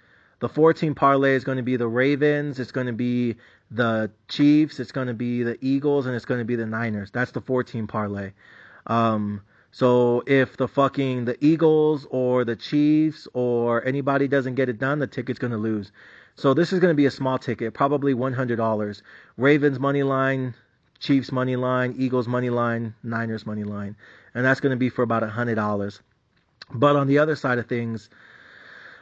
The 4-team parlay is going to be the Ravens. It's going to be the Chiefs. It's going to be the Eagles. And it's going to be the Niners. That's the 4-team parlay. So if the Eagles or the Chiefs or anybody doesn't get it done, the ticket's going to lose. So this is going to be a small ticket, probably $100. Ravens money line, Chiefs money line, Eagles money line, Niners money line. And that's going to be for about $100. But on the other side of things,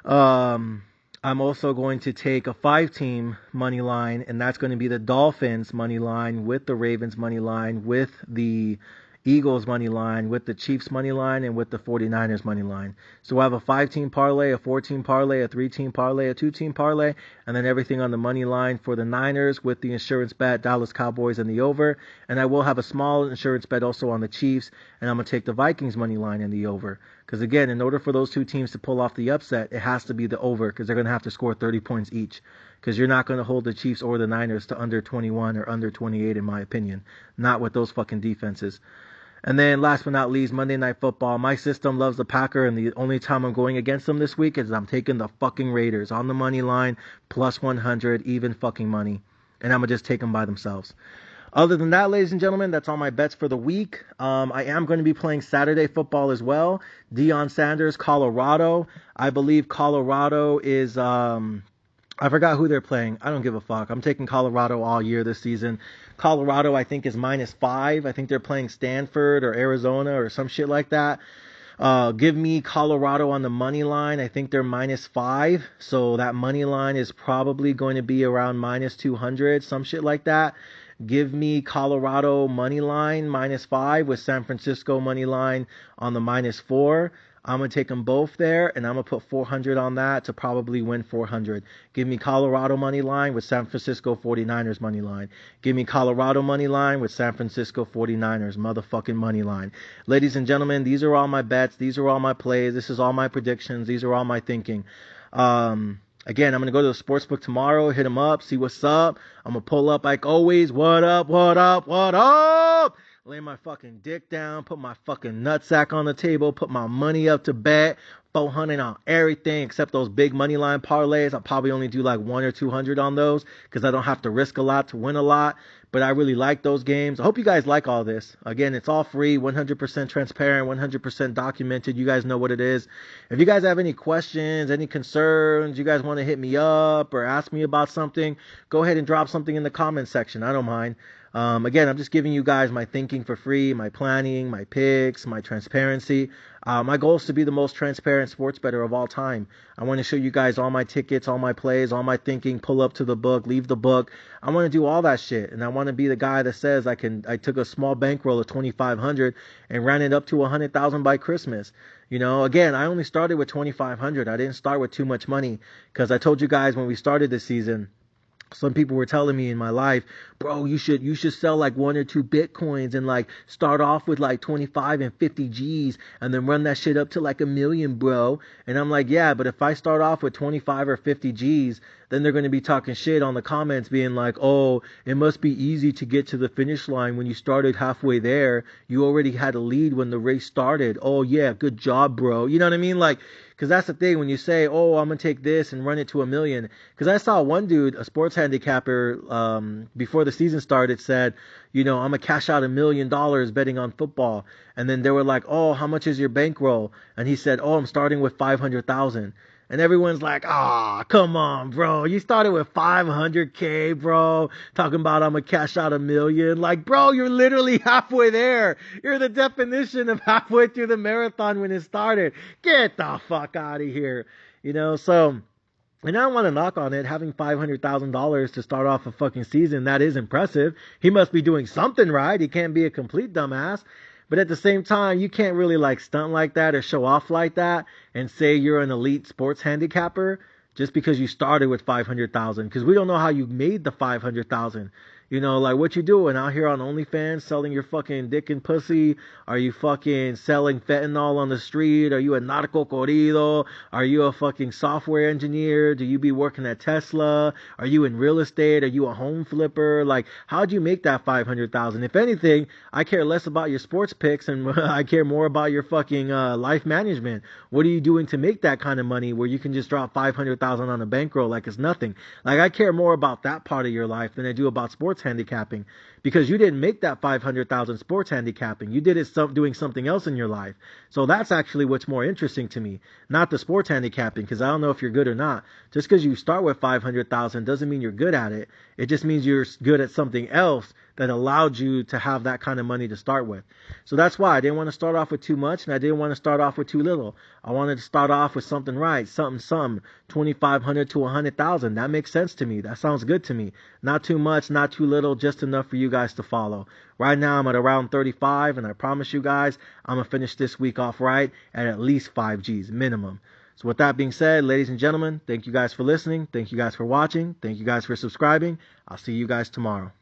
I'm also going to take a 5-team money line, and that's going to be the Dolphins money line with the Ravens money line, with the Eagles money line, with the Chiefs money line, and with the 49ers money line. So we'll have a 5-team parlay, a 4-team parlay, a 3-team parlay, a 2-team parlay, and then everything on the money line for the Niners with the insurance bet, Dallas Cowboys and the over. And I will have a small insurance bet also on the Chiefs, and I'm going to take the Vikings money line and the over. Because again, in order for those two teams to pull off the upset, it has to be the over, because they're going to have to score 30 points each. Because you're not going to hold the Chiefs or the Niners to under 21 or under 28, in my opinion. Not with those fucking defenses. And then last but not least, Monday Night Football. My system loves the Packer, and the only time I'm going against them this week is I'm taking the fucking Raiders on the money line, plus 100, even fucking money. And I'm going to just take them by themselves. Other than that, ladies and gentlemen, that's all my bets for the week. I am going to be playing Saturday football as well. Deion Sanders, Colorado. I believe Colorado is... I forgot who they're playing. I don't give a fuck. I'm taking Colorado all year this season. Colorado, I think, is -5. I think they're playing Stanford or Arizona or some shit like that. Give me Colorado on the money line. I think they're -5. So that money line is probably going to be around -200, some shit like that. Give me Colorado money line -5 with San Francisco money line on the -4. I'm going to take them both there, and I'm going to put 400 on that to probably win 400. Give me Colorado money line with San Francisco 49ers money line. Give me Colorado money line with San Francisco 49ers motherfucking money line. Ladies and gentlemen, these are all my bets. These are all my plays. This is all my predictions. These are all my thinking. Again, I'm going to go to the sportsbook tomorrow, hit them up, see what's up. I'm going to pull up like always. What up, what up, what up? Lay my fucking dick down, put my fucking nutsack on the table, put my money up to bet, 400 on everything except those big money line parlays. I'll probably only do like 100 or 200 on those because I don't have to risk a lot to win a lot. But I really like those games. I hope you guys like all this. Again, it's all free, 100% transparent, 100% documented. You guys know what it is. If you guys have any questions, any concerns, you guys want to hit me up or ask me about something, go ahead and drop something in the comment section. I don't mind. Again, I'm just giving you guys my thinking for free, my planning, my picks, my transparency. My goal is to be the most transparent sports bettor of all time. I want to show you guys all my tickets, all my plays, all my thinking, pull up to the book, leave the book. I want to do all that shit. And I want to be the guy that says I took a small bankroll of 2,500 and ran it up to 100,000 by Christmas. You know, again, I only started with 2,500. I didn't start with too much money because I told you guys when we started this season, some people were telling me in my life, bro, you should sell like 1 or 2 Bitcoins and like start off with like 25 and 50 G's and then run that shit up to like 1 million, bro. And I'm like, yeah, but if I start off with 25 or 50 G's, then they're going to be talking shit on the comments being like, oh, it must be easy to get to the finish line when you started halfway there. You already had a lead when the race started. Oh yeah, good job, bro. You know what I mean? Like, because that's the thing when you say, oh, I'm going to take this and run it to 1 million. Because I saw one dude, a sports handicapper, before the season started said, you know, I'm going to cash out $1 million betting on football. And then they were like, oh, how much is your bankroll? And he said, oh, I'm starting with 500,000. And everyone's like, come on, bro. You started with 500K, bro. Talking about I'm going to cash out $1 million. Like, bro, you're literally halfway there. You're the definition of halfway through the marathon when it started. Get the fuck out of here. You know, so, and I don't want to knock on it. Having $500,000 to start off a fucking season, that is impressive. He must be doing something right. He can't be a complete dumbass. But at the same time, you can't really like stunt like that or show off like that and say you're an elite sports handicapper. just because you started with 500,000, because we don't know how you made the 500,000. You know, like what you doing out here on OnlyFans, selling your fucking dick and pussy? Are you fucking selling fentanyl on the street? Are you a narco corrido? Are you a fucking software engineer? Do you be working at Tesla? Are you in real estate? Are you a home flipper? Like, how'd you make that 500,000? If anything, I care less about your sports picks and I care more about your fucking life management. What are you doing to make that kind of money where you can just drop 500,000 on a bankroll like it's nothing? Like, I care more about that part of your life than I do about sports handicapping, because you didn't make that 500,000 sports handicapping. You did it doing something else in your life. So that's actually what's more interesting to me, not the sports handicapping, because I don't know if you're good or not. Just because you start with 500,000 doesn't mean you're good at it. It just means you're good at something else that allowed you to have that kind of money to start with. So that's why I didn't want to start off with too much, and I didn't want to start off with too little. I wanted to start off with something right, something, 2,500 to 100,000. That makes sense to me. That sounds good to me. Not too much, not too little, just enough for you guys to follow. Right now I'm at around 35, and I promise you guys, I'm going to finish this week off right at least 5 G's minimum. So with that being said, ladies and gentlemen, thank you guys for listening. Thank you guys for watching. Thank you guys for subscribing. I'll see you guys tomorrow.